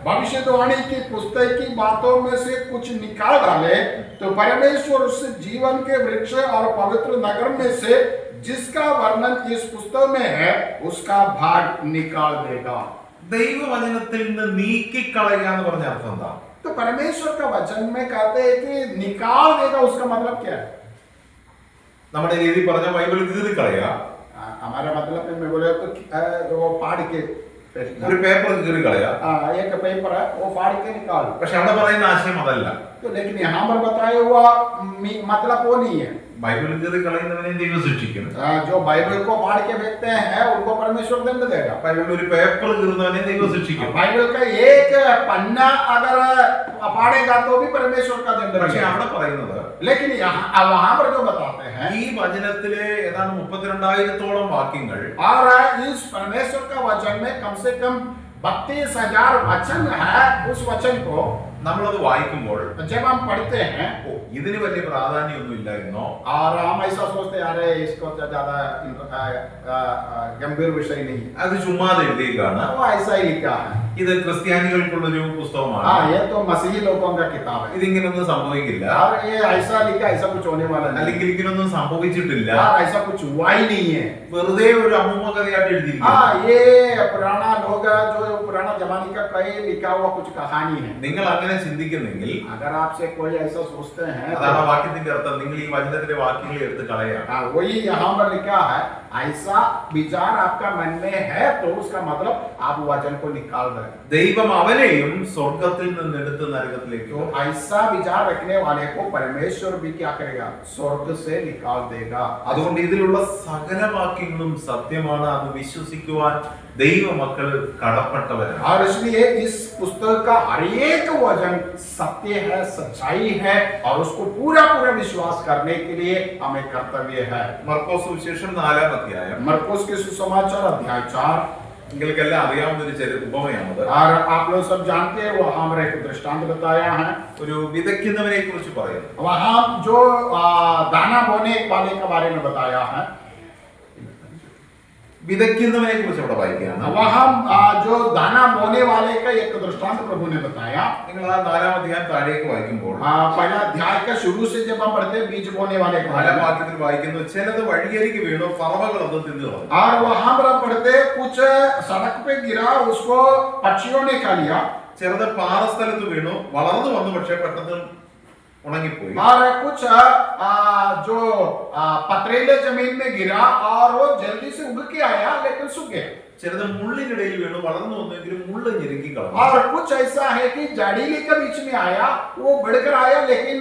भविष्यवाणी की पुस्तक की बातों में से कुछ निकाल डाले तो परमेश्वर उस जीवन के वृक्ष और पवित्र नगर में से जिसका वर्णन इस पुस्तक में है उसका भाग निकाल देगा. ദൈവവചനത്തിൽ നിന്ന് നീക്കിക്കളയുക എന്ന് പറഞ്ഞ അർത്ഥം എന്താ? तो परमेश्वर का वचन में कहते हैं कि निकाल देगा, उसका मतलब क्या है? നമ്മുടെ രീതി പറഞ്ഞ ബൈബിൾ കീറി കളയുക. हमारा मतलब में बोले तो वो पाड़ के ഒരു പേപ്പർ കീറി കളയാ. एक पेपर है वो फाड़ के निकाल. പക്ഷെ അവിടെ പറയുന്ന ആശയം അതല്ല. तो लेकिन यहाँ पर बताया हुआ मतलब वो नहीं है. ബൈബിൾ കീറി കളയുന്നവനെ ദൈവം ശിക്ഷിക്കും. जो बाइबल को फाड़ के फेंकते हैं उनको परमेश्वर दंड देगा. ബൈബിളിൽ ഒരു പേപ്പർ കീറുന്നവനെ ദൈവം ശിക്ഷിക്കും. बाइबल का एक पन्ना अगर फाड़ेगा तो भी परमेश्वर का दंड പക്ഷെ देगा. അവിടെ പറയുന്നത്, लेकिन यहाँ वहां पर जो बताते हैं ഈ വചനത്തിലെ ഏതാണ്ട് 32,000-ഓളം വാക്യങ്ങൾ और इस परमेश्वर का वचन में कम से कम 32,000 वचन है. उस वचन को നമ്മളത് വായിക്കുമ്പോൾ जब हम पढ़ते हैं ഇതിന് വലിയ പ്രാധാന്യമൊന്നും ഇല്ലായിരുന്നോ, और हम ऐसा सोचते हैं अरे इसको तो ज्यादा गंभीर विषय नहीं है, അത് ചുമ്മാതെ എഴുതിയേക്കാണ്, वो ऐसा ही लिखा है. ഇത് ക്രിസ്ത്യാനികൾക്കുള്ളൊരു പുസ്തകമാണ്, ये तो मसीही लोगों का किताब है ഇതിങ്ങനൊന്നും സംഭവിക്കില്ല, और ये ऐसा लिखा ऐसा कुछ होने वाला नहीं, അല്ലെങ്കിൽ ഇങ്ങനൊന്നും സംഭവിച്ചിട്ടില്ല, ऐसा कुछ हुआ ही नहीं है. വെറുതെ ഒരു അമ്മൂമ്മ കഥയായിട്ട് എഴുതിയിരിക്കുന്നു. ये पुराना लोग जो पुराना जमाने का कई लिखा हुआ कुछ कहानी है. നിങ്ങൾ അങ്ങനെ ചിന്തിക്കുന്നെങ്കിൽ अगर आपसे कोई ऐसा सोचते हैं അതാണ് ആ വാക്യത്തിന്റെ അർത്ഥം. നിങ്ങൾ ഈ വചനത്തിലെ വാക്യങ്ങൾ എടുത്ത് കളയാണ്. वही यहाँ पर लिखा है ऐसा विचार आपका मन में है तो उसका मतलब आप वचन को निकाल रहे हैं. ദൈവം അവനെയും സ്വർഗത്തിൽ നിന്ന് എടുത്ത് നരകത്തിലേക്ക് तो ऐसा विचार रखने वाले को परमेश्वर भी क्या करेगा, स्वर्ग से निकाल देगा. അതുകൊണ്ട് ഇതിലുള്ള സകല വാക്യങ്ങളും സത്യമാണ്. അത് വിശ്വസിക്കുവാൻ ദൈവമക്കൾ കടപ്പെട്ടവരാണ്. और इसलिए इस पुस्तक का हर एक वचन सत्य है, सच्चाई है और उसको पूरा पूरा विश्वास करने के लिए हमें कर्तव्य है. മർക്കോസ് സുവിശേഷം 4-ാം അധ്യായം. मरकुस के सुसमाचार अध्याय 4. നിങ്ങൾക്കെല്ലാം അറിയാവുന്ന ഒരു ചെറിയ ഉപമയാണത്. और आप लोग सब जानते हैं वहां हमारे एक दृष्टांत बताया है. ഒരു വിതയ്ക്കുന്നവനെ കുറിച്ച് പറയുന്നു. वहां जो दाना बोने वाले के बारे में बताया है. വിതയ്ക്കുന്നവനെ കുറിച്ച് അവിടെ വായിക്കുകയാണ്. वहां जो दाना बोने वाले का एक दृष्टांत प्रभु ने बताया. നിങ്ങൾ ആ 4-ാം അധ്യായം താഴേക്ക് വായിക്കുമ്പോൾ पहला अध्याय का शुरू से जब हम पढ़ते हैं बीज बोने वाले का 4-ാം വാക്യത്തിൽ വായിക്കുന്നു, ചിലത് വഴിയരികെ വീണു, പറവകൾ അത് തിന്നു കളഞ്ഞു. और वहां पर हम पढ़ते कुछ सड़क पे गिरा उसको पक्षियों ने खा लिया. ചിലത് പാറസ്ഥലത്ത് വീണു, വളർന്നു വന്നു, പക്ഷെ പെട്ടെന്ന് ഉണങ്ങിപ്പോയി. और कुछ जो पथरीले जमीन में गिरा और वो जल्दी से उग के आया लेकिन सूख गया. ചിലത് മുള്ളിനിടയിൽ വീണു, വളർന്നു വന്നെങ്കിലും മുള്ള് ഞെരുക്കി കളഞ്ഞു. और कुछ ऐसा है कि जाड़ीले के बीच में आया, वो बढ़कर आया लेकिन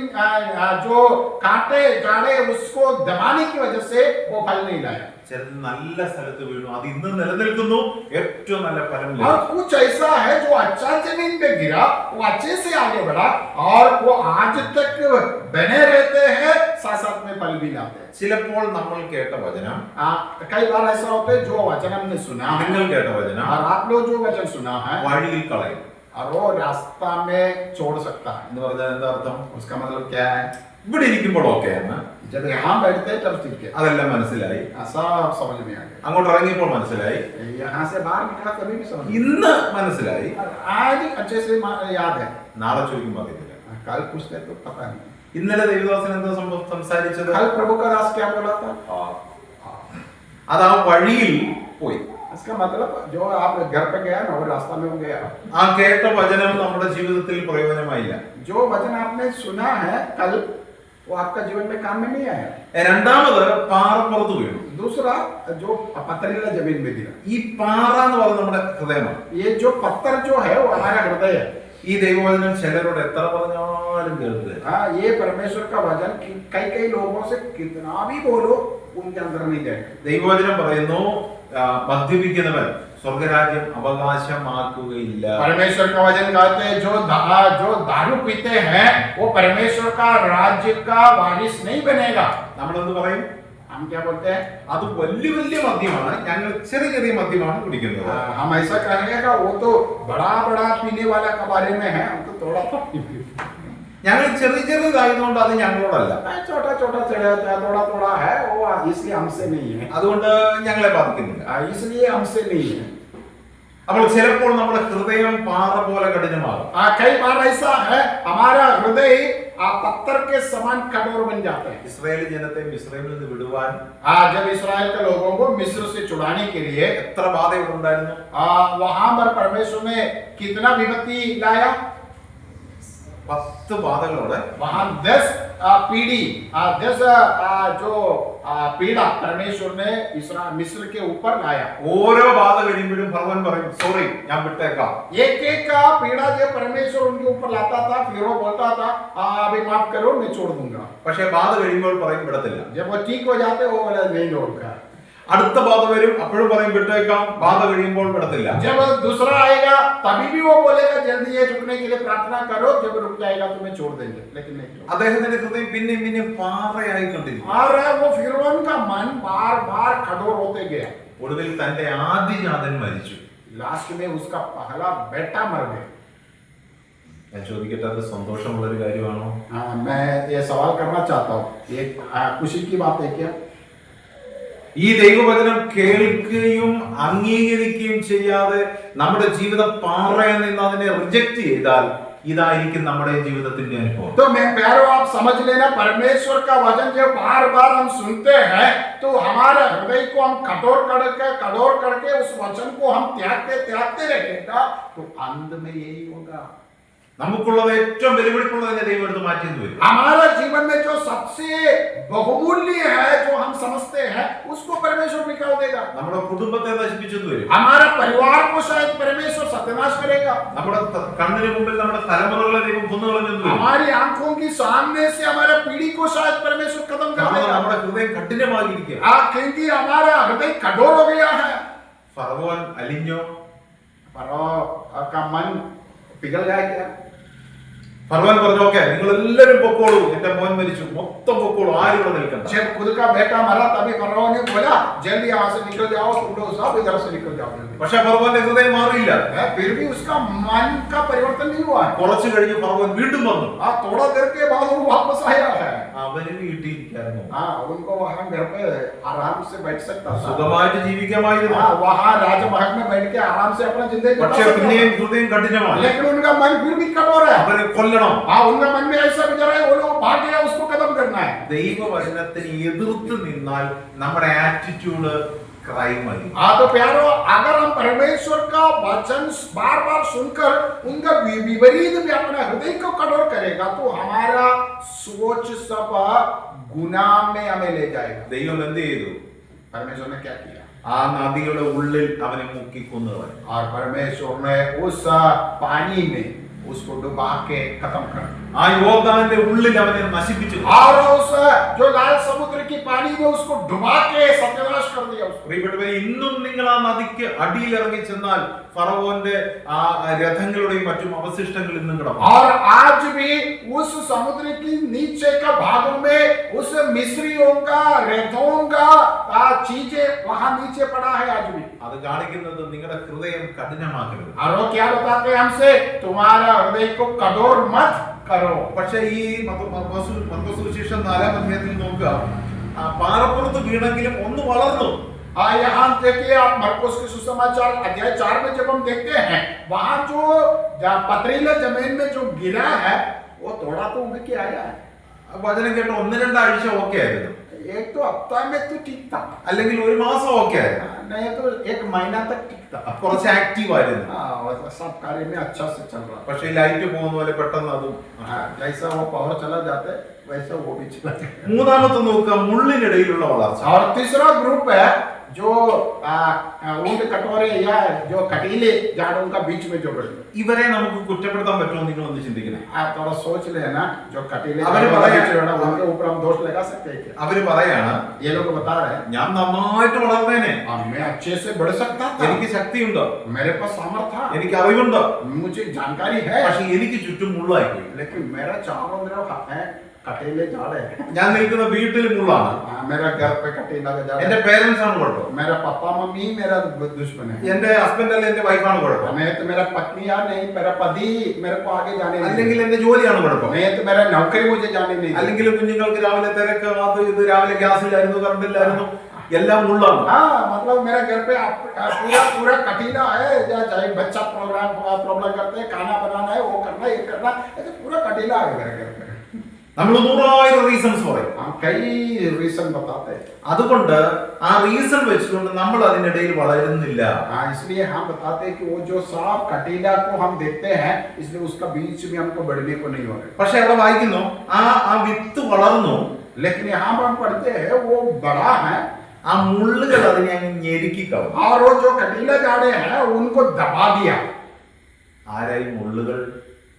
जो कांटे जाड़े उसको दबाने की वजह से वो फल नहीं लाया. ചിലത് നല്ല സ്ഥലത്ത് വീണു, അത് ഇന്ന് നിലനിൽക്കുന്നു, ഏറ്റവും നല്ല ഫലം और ലഭിച്ചു. कुछ ऐसा है जो अच्छा जमीन पे गिरा, वो अच्छे से आगे बढ़ा और वो आज तक बने रहते हैं, साथ साथ में फल भी लाते हैं. ചിലപ്പോൾ നമ്മൾ കേട്ട വചനം, कई बार ऐसा होता है जो वचन हमने सुना है നിങ്ങൾ കേട്ട വചനം और आप लोग जो वचन सुना है വഴിയിൽ കളയും. और वो रास्ता में छोड़ सकता है. എന്ന് പറഞ്ഞാൽ എന്താ അർത്ഥം? उसका मतलब क्या है? ഇവിടെ ഇരിക്കുമ്പോൾ ഓക്കെ എന്ന്, जब यहाँ बैठते हैं तब ठीक है, അതെല്ലാം മനസ്സിലായി. सब समझ में आ गया. അങ്ങോട്ട് ഇറങ്ങിയപ്പോൾ മനസ്സിലായി, यहाँ से बाहर निकला कभी भी समझ में. ഇന്ന് മനസ്സിലായി, और आज अच्छे से याद है, നാളെ ചോദിക്കുമ്പോൾ അറിയത്തില്ല. कल पूछते तो पता नहीं. ഇന്നലെ ദൈവദാസൻ എന്താ സംസാരിച്ചത്? कल प्रभु का दास क्या बोला था? അത് ആ വഴിയിൽ പോയി. इसका मतलब जो आप घर पे गया ना वो रास्ता में हो गया. ആ കേട്ട വചനം നമ്മുടെ ജീവിതത്തിൽ പ്രയോജനമായില്ല. जो वचन आपने सुना है कल वो आपका जीवन में काम में नहीं आया. രണ്ടാമത് പാറപ്പുറത്ത് വീണു. दूसरा जो पत्थरीला जमीन में गिरा. ഈ പാറ എന്ന് പറയുന്നത് നമ്മുടെ ഹൃദയമാണ്. ये जो पत्थर जो है वो हमारा हृदय है. ഈ ദൈവവചനം ചിലരോട് എത്ര പറഞ്ഞാലും കേൾക്കുക. हाँ, ये परमेश्वर का वचन कई कई लोगों से कितना भी बोलो उनके अंदर नहीं जाएगा. ദൈവവചനം പറയുന്നു, മദ്യപിക്കുന്നവൻ സ്വർഗരാജ്യം അവകാശമാക്കുകയില്ല. परमेश्वर का वचन कहते हैं जो दारू पीते हैं वो परमेश्वर का राज्य का वारिस नहीं बनेगा. നമ്മളെന്ത് പറയും? हम क्या बोलते हैं? അത് വലിയ വലിയ മദ്യമാണ്, ഞങ്ങൾ ചെറിയ ചെറിയ മദ്യമാണ് കുടിക്കുന്നത്. हम ऐसा कहेंगे वो तो बड़ा बड़ा पीने वाला के बारे में है, हम तो थोड़ा ഞങ്ങൾ ചെറിയ ചെറിയതായതുകൊണ്ട് അത് ഞങ്ങളോടല്ല, छोटा छोटा थोड़ा थोड़ा है वो, इसलिए हमसे नहीं है, അതുകൊണ്ട് ഞങ്ങളെ ബാധിക്കുന്നില്ല. इसलिए हमसे नहीं है. അപ്പോൾ ചിലപ്പോൾ നമ്മുടെ ഹൃദയം പാറ പോലെ കഠിനമാകും. कई बार ऐसा है हमारा हृदय पत्थर के समान कठोर बन जाता है. ഇസ്രായേൽ ജനത്തെ മിസ്രൈമിൽ നിന്ന് വിടുവാൻ जब इस्राएल के लोगों को मिस्र से छुड़ाने के लिए എത്ര ബാധയുണ്ടായിരുന്നു? वहां पर परमेश्वर ने कितना विपत्ति लाया? 10 ബാധകളോടെ वहां 10 पीढ़ी 10 जो पीड़ा परमेश्वर ने मिस्र के ऊपर लाया। ഓരോ ബാധ കഴിയുമ്പോഴും ഫറവോൻ പറയും സോറി ഞാൻ വിട്ടേക്കാം. एक एक का पीड़ा जो परमेश्वर उनके ऊपर लाता था, फिर वो बोलता था अभी माफ करो मैं छोड़ दूंगा। പക്ഷെ ബാധ കഴിയുമ്പോൾ പറയും വിടത്തില്ല. जब वो ठीक हो जाते वो बोला नहीं छोड़ूंगा। അടുത്ത ബാധ വരും, അപ്പോഴും പറയും വിട്ടേക്കാം. ബാധ കഴിയുമ്പോൾ വിടത്തില്ല. जब दूसरा आएगा तभी भी वो बोलेगा जल्दी ये रुकने के लिए प्रार्थना करो, जब रुक जाएगा तो मैं छोड़ देंगे, लेकिन नहीं छोड़। അദ്ദേഹത്തിന്റെ ഹൃദയം പിന്നെയും പിന്നെയും പാറയായി കൊണ്ടിരിക്കും. और वो फिरौन का मन बार बार कठोर होते गया। ഒടുവിൽ തന്റെ ആദ്യജാതൻ മരിച്ചു. लास्ट में उसका पहला बेटा मर गया। ഞാൻ ചോദിക്കട്ടെ, അത് സന്തോഷമുള്ള ഒരു കാര്യമാണോ? मैं ये सवाल करना चाहता हूँ, ये खुशी की बात है क्या? ഈ ദൈവവചനം കേൾക്കുകയും അംഗീകരിക്കുകയും ചെയ്യാതെ നമ്മുടെ ജീവിതം പാറയിൽ നിന്ന് അതിനെ റിജക്ട് ചെയ്താൽ ഇതായിരിക്കും നമ്മുടെ ജീവിതത്തിന്റെ അനുഭവം. तो मैं प्यारो आप समझ लेना, परमेश्वर का वचन जब बार बार हम सुनते हैं तो हमारे हृदय को हम कठोर करके उस वचन को हम त्यागते रहेगा, तो अंत में यही होगा। നമുക്കുള്ളത് ഏറ്റവും വെല്ലുവിളിപ്പുള്ളതിനെ ദൈവം എടുത്ത് മാറ്റിയെന്ന് വരും. हमारा जीवन में जो सबसे बहुमूल्य है, जो हम समझते हैं, उसको परमेश्वर निकाल देगा। നമ്മുടെ കുടുംബത്തെ നശിപ്പിച്ചെന്ന് വരും. हमारा परिवार को शायद परमेश्वर सत्यानाश करेगा। നമ്മുടെ കണ്ണിന് മുമ്പിൽ നമ്മുടെ തലമുറകളെ ദൈവം കൊന്നുകളഞ്ഞെന്ന് വരും. हमारी आंखों की सामने से हमारे पीढ़ी को शायद परमेश्वर खत्म कर കാരണം देगा। നമ്മുടെ ഹൃദയം കഠിനമായിരിക്കുക. क्योंकि हमारा हृदय कठोर हो गया है। ഫറവോൻ അലിഞ്ഞോ? फरोह का मन पिघल गया क्या? ഫറവോൻ പറഞ്ഞു ഓക്കെ നിങ്ങൾ എല്ലാവരും പൊക്കോളൂ, എന്റെ മോൻ മരിച്ചു, മൊത്തം പൊക്കോളൂ, ആരും ഇവിടെ നിൽക്കണ്ട. जब खुद का बेटा मरा तभी फरोह ने बोला जल्दी यहाँ से निकल जाओ, तुम लोग सब इधर से निकल जाओ। പക്ഷെ ഫറവോന്റെ ഹൃദയം മാറിയില്ല. फिर भी उसका मन का परिवर्तन नहीं हुआ है। കുറച്ചു കഴിഞ്ഞ് ഫറവോൻ വീണ്ടും വന്നു. थोड़ा देर के बाद वो वापस आया है। അവന് വീട്ടിലിരിക്കായിരുന്നു. उनको वहाँ घर पे आराम से बैठ सकता था। സുഖമായിട്ട് ജീവിക്കാമായിരുന്നു. वहाँ राजमहल में बैठ के आराम से अपना जिंदगी बिता പക്ഷെ सकता പിന്നെയും था। ഹൃദയം കഠിനമാണ്. लेकिन उनका मन फिर भी कठोर है। അവരെ കൊല്ലണം. उनका मन में ऐसा विचार है, वो लोग भाग गया, उसको खत्म करना है। ദൈവവചനത്തിന് എതിർത്ത് നിന്നാൽ നമ്മുടെ ആറ്റിറ്റ്യൂഡ് ക്രൈമായി. तो प्यारो, अगर हम परमेश्वर का वचन बार बार सुनकर उनका विपरीत भी अपना हृदय को कठोर करेगा, तो हमारा सोच सब गुनाह में हमें ले जाएगा। ദൈവം എന്ത് ചെയ്തു? परमेश्वर ने क्या किया? ആ നദിയുടെ ഉള്ളിൽ അവനെ മുക്കി കൊന്നുകളഞ്ഞു. और परमेश्वर ने उस पानी में उसको डुबा के खत्म कर दिया। ആ യോർദാന്റെ ഉള്ളിൽ അവനെ നശിപ്പിച്ചു. और उस जो लाल समुद्र की पानी में उसको डुबा के सत्यानाश कर दिया उसको। പ്രിയപ്പെട്ടവരെ, ഇന്നും നിങ്ങൾ ആ നദിക്ക് അടിയിലിറങ്ങി ചെന്നാൽ ഫറവോന്റെ ആ രഥങ്ങളുടെയും മറ്റും അവശിഷ്ടങ്ങൾ ഇന്നും കിടക്കും. और आज भी उस समुद्र की नीचे का भागों में उस मिस्रियों का रथों का चीजें वहां नीचे पड़ा है आज भी। അത് കാണിക്കുന്നത് നിങ്ങളുടെ ഹൃദയം കഠിനമാക്കരുത്. और वो क्या बताते हैं हमसे? तुम्हारा हृदय को कठोर मत करो। പക്ഷെ ഈ മർക്കോസുവിശേഷം 4-ാം അധ്യായത്തിൽ നോക്കുക, പാറപ്പുറത്ത് വീണെങ്കിലും ഒന്ന് വളർന്നു. यहाँ देखिए आप मरकुस के सुसमाचार अध्याय 4 में जब हम देखते हैं, वहां जो पथरीले जमीन में जो गिरा है वो थोड़ा तो उग के आया है। വചനം കേട്ട് 1-2 ആഴ്ച ഓക്കെ ആയിരുന്നു, एक तो हफ्ता में तो ठीक था, അല്ലെങ്കിൽ ഒരു മാസം ഓക്കെ ആയിരുന്നു, नहीं तो 1 महीना तक ठीक था। കുറച്ച് ആക്റ്റീവ് ആയിരുന്നു. सब कार्य में अच्छा से चल रहा। പക്ഷെ ലൈറ്റ് പോകുന്ന പോലെ പെട്ടെന്ന് അതും. जैसा वो पावर चला जाता है वैसा वो भी चला जाता है। മൂന്നാമത്തെ നോക്കുക, മുള്ളിനിടയിലുള്ള വളർച്ച. और तीसरा ग्रुप है जो ऊंट कटोरे या जो कटीले झाड़ों का बीच में जो बढ़ते, ഇവരെ നമുക്ക് കുറ്റപ്പെടുത്താൻ പറ്റുമോ? നിങ്ങൾ ഒന്ന് ചിന്തിക്കണേ. आप थोड़ा सोच लेना, जो कटीले अगर झाड़ों का बताया- बीच में है, उनके ऊपर हम दोष लगा सकते हैं क्या? അവര് പറയാണ്, ये लोग बता रहे हैं ഞാൻ നന്നായിട്ട് വളർന്നേനെ, मैं अच्छे से बढ़ सकता था, എനിക്ക് ശക്തിയുണ്ടോ, मेरे पास सामर्थ्य था, എനിക്ക് അറിവുണ്ടോ, मुझे जानकारी है, പക്ഷെ എനിക്ക് ചുറ്റും മുള്ളായി പോയി. लेकिन मेरा चारों तरफ है कटीले झाड़ है। ഞാൻ നിൽക്കുന്ന വീട്ടിൽ മുള്ളാണ്. मेरा घर पे कटीला का झाड़ എന്റെ है। പേരൻസ് ആണ് കുഴപ്പം, मेरा पापा मम्मी मेरा दुश्मन है, എന്റെ ഹസ്ബൻഡ് അല്ല എന്റെ വൈഫാണ് കുഴപ്പം, नहीं तो मेरा पत्नी या नहीं मेरा पति मेरे को आगे जाने नहीं അല്ലെങ്കിൽ എന്റെ ജോലിയാണ് കുഴപ്പം, नहीं तो मेरा नौकरी मुझे जाने नहीं। അല്ലെങ്കിൽ കുഞ്ഞുങ്ങൾക്ക് രാവിലെ തിരക്ക്, അത് ഇത്, രാവിലെ ഗ്യാസിലായിരുന്നു, കറണ്ടില്ലായിരുന്നു, എല്ലാം മുള്ളാണ്. मतलब मेरा घर पे पूरा कटीला है, चाहे बच्चा प्रॉब्लम करते हैं, खाना बनाना है, वो करना ये करना, ऐसे पूरा कटीला है मेरे घर पे। നമ്മൾ 100,000 റീസൺസ് പറയും. हम कई रीजन बताते हैं। അതുകൊണ്ട് ആ റീസൺ വെച്ചുകൊണ്ട് നമ്മൾ അതിനിടയിൽ വളരുന്നില്ല. इसलिए हम बताते हैं कि वो जो सांप कटीला को हम देखते हैं, इसलिए उसका बीच में हमको बढ़ने को नहीं हो रहा है। പക്ഷെ അവിടെ വായിക്കുന്നു ആ വിത്ത് വളർന്നു. लेकिन यहाँ पर हम पढ़ते हैं वो बड़ा है, ആ മുള്ളുകൾ അതിനെ അങ്ങ് ഞെരുക്കി കളഞ്ഞു. और वो जो कटीला झाड़े हैं उनको दबा दिया। ആരായി മുള്ളുകൾ?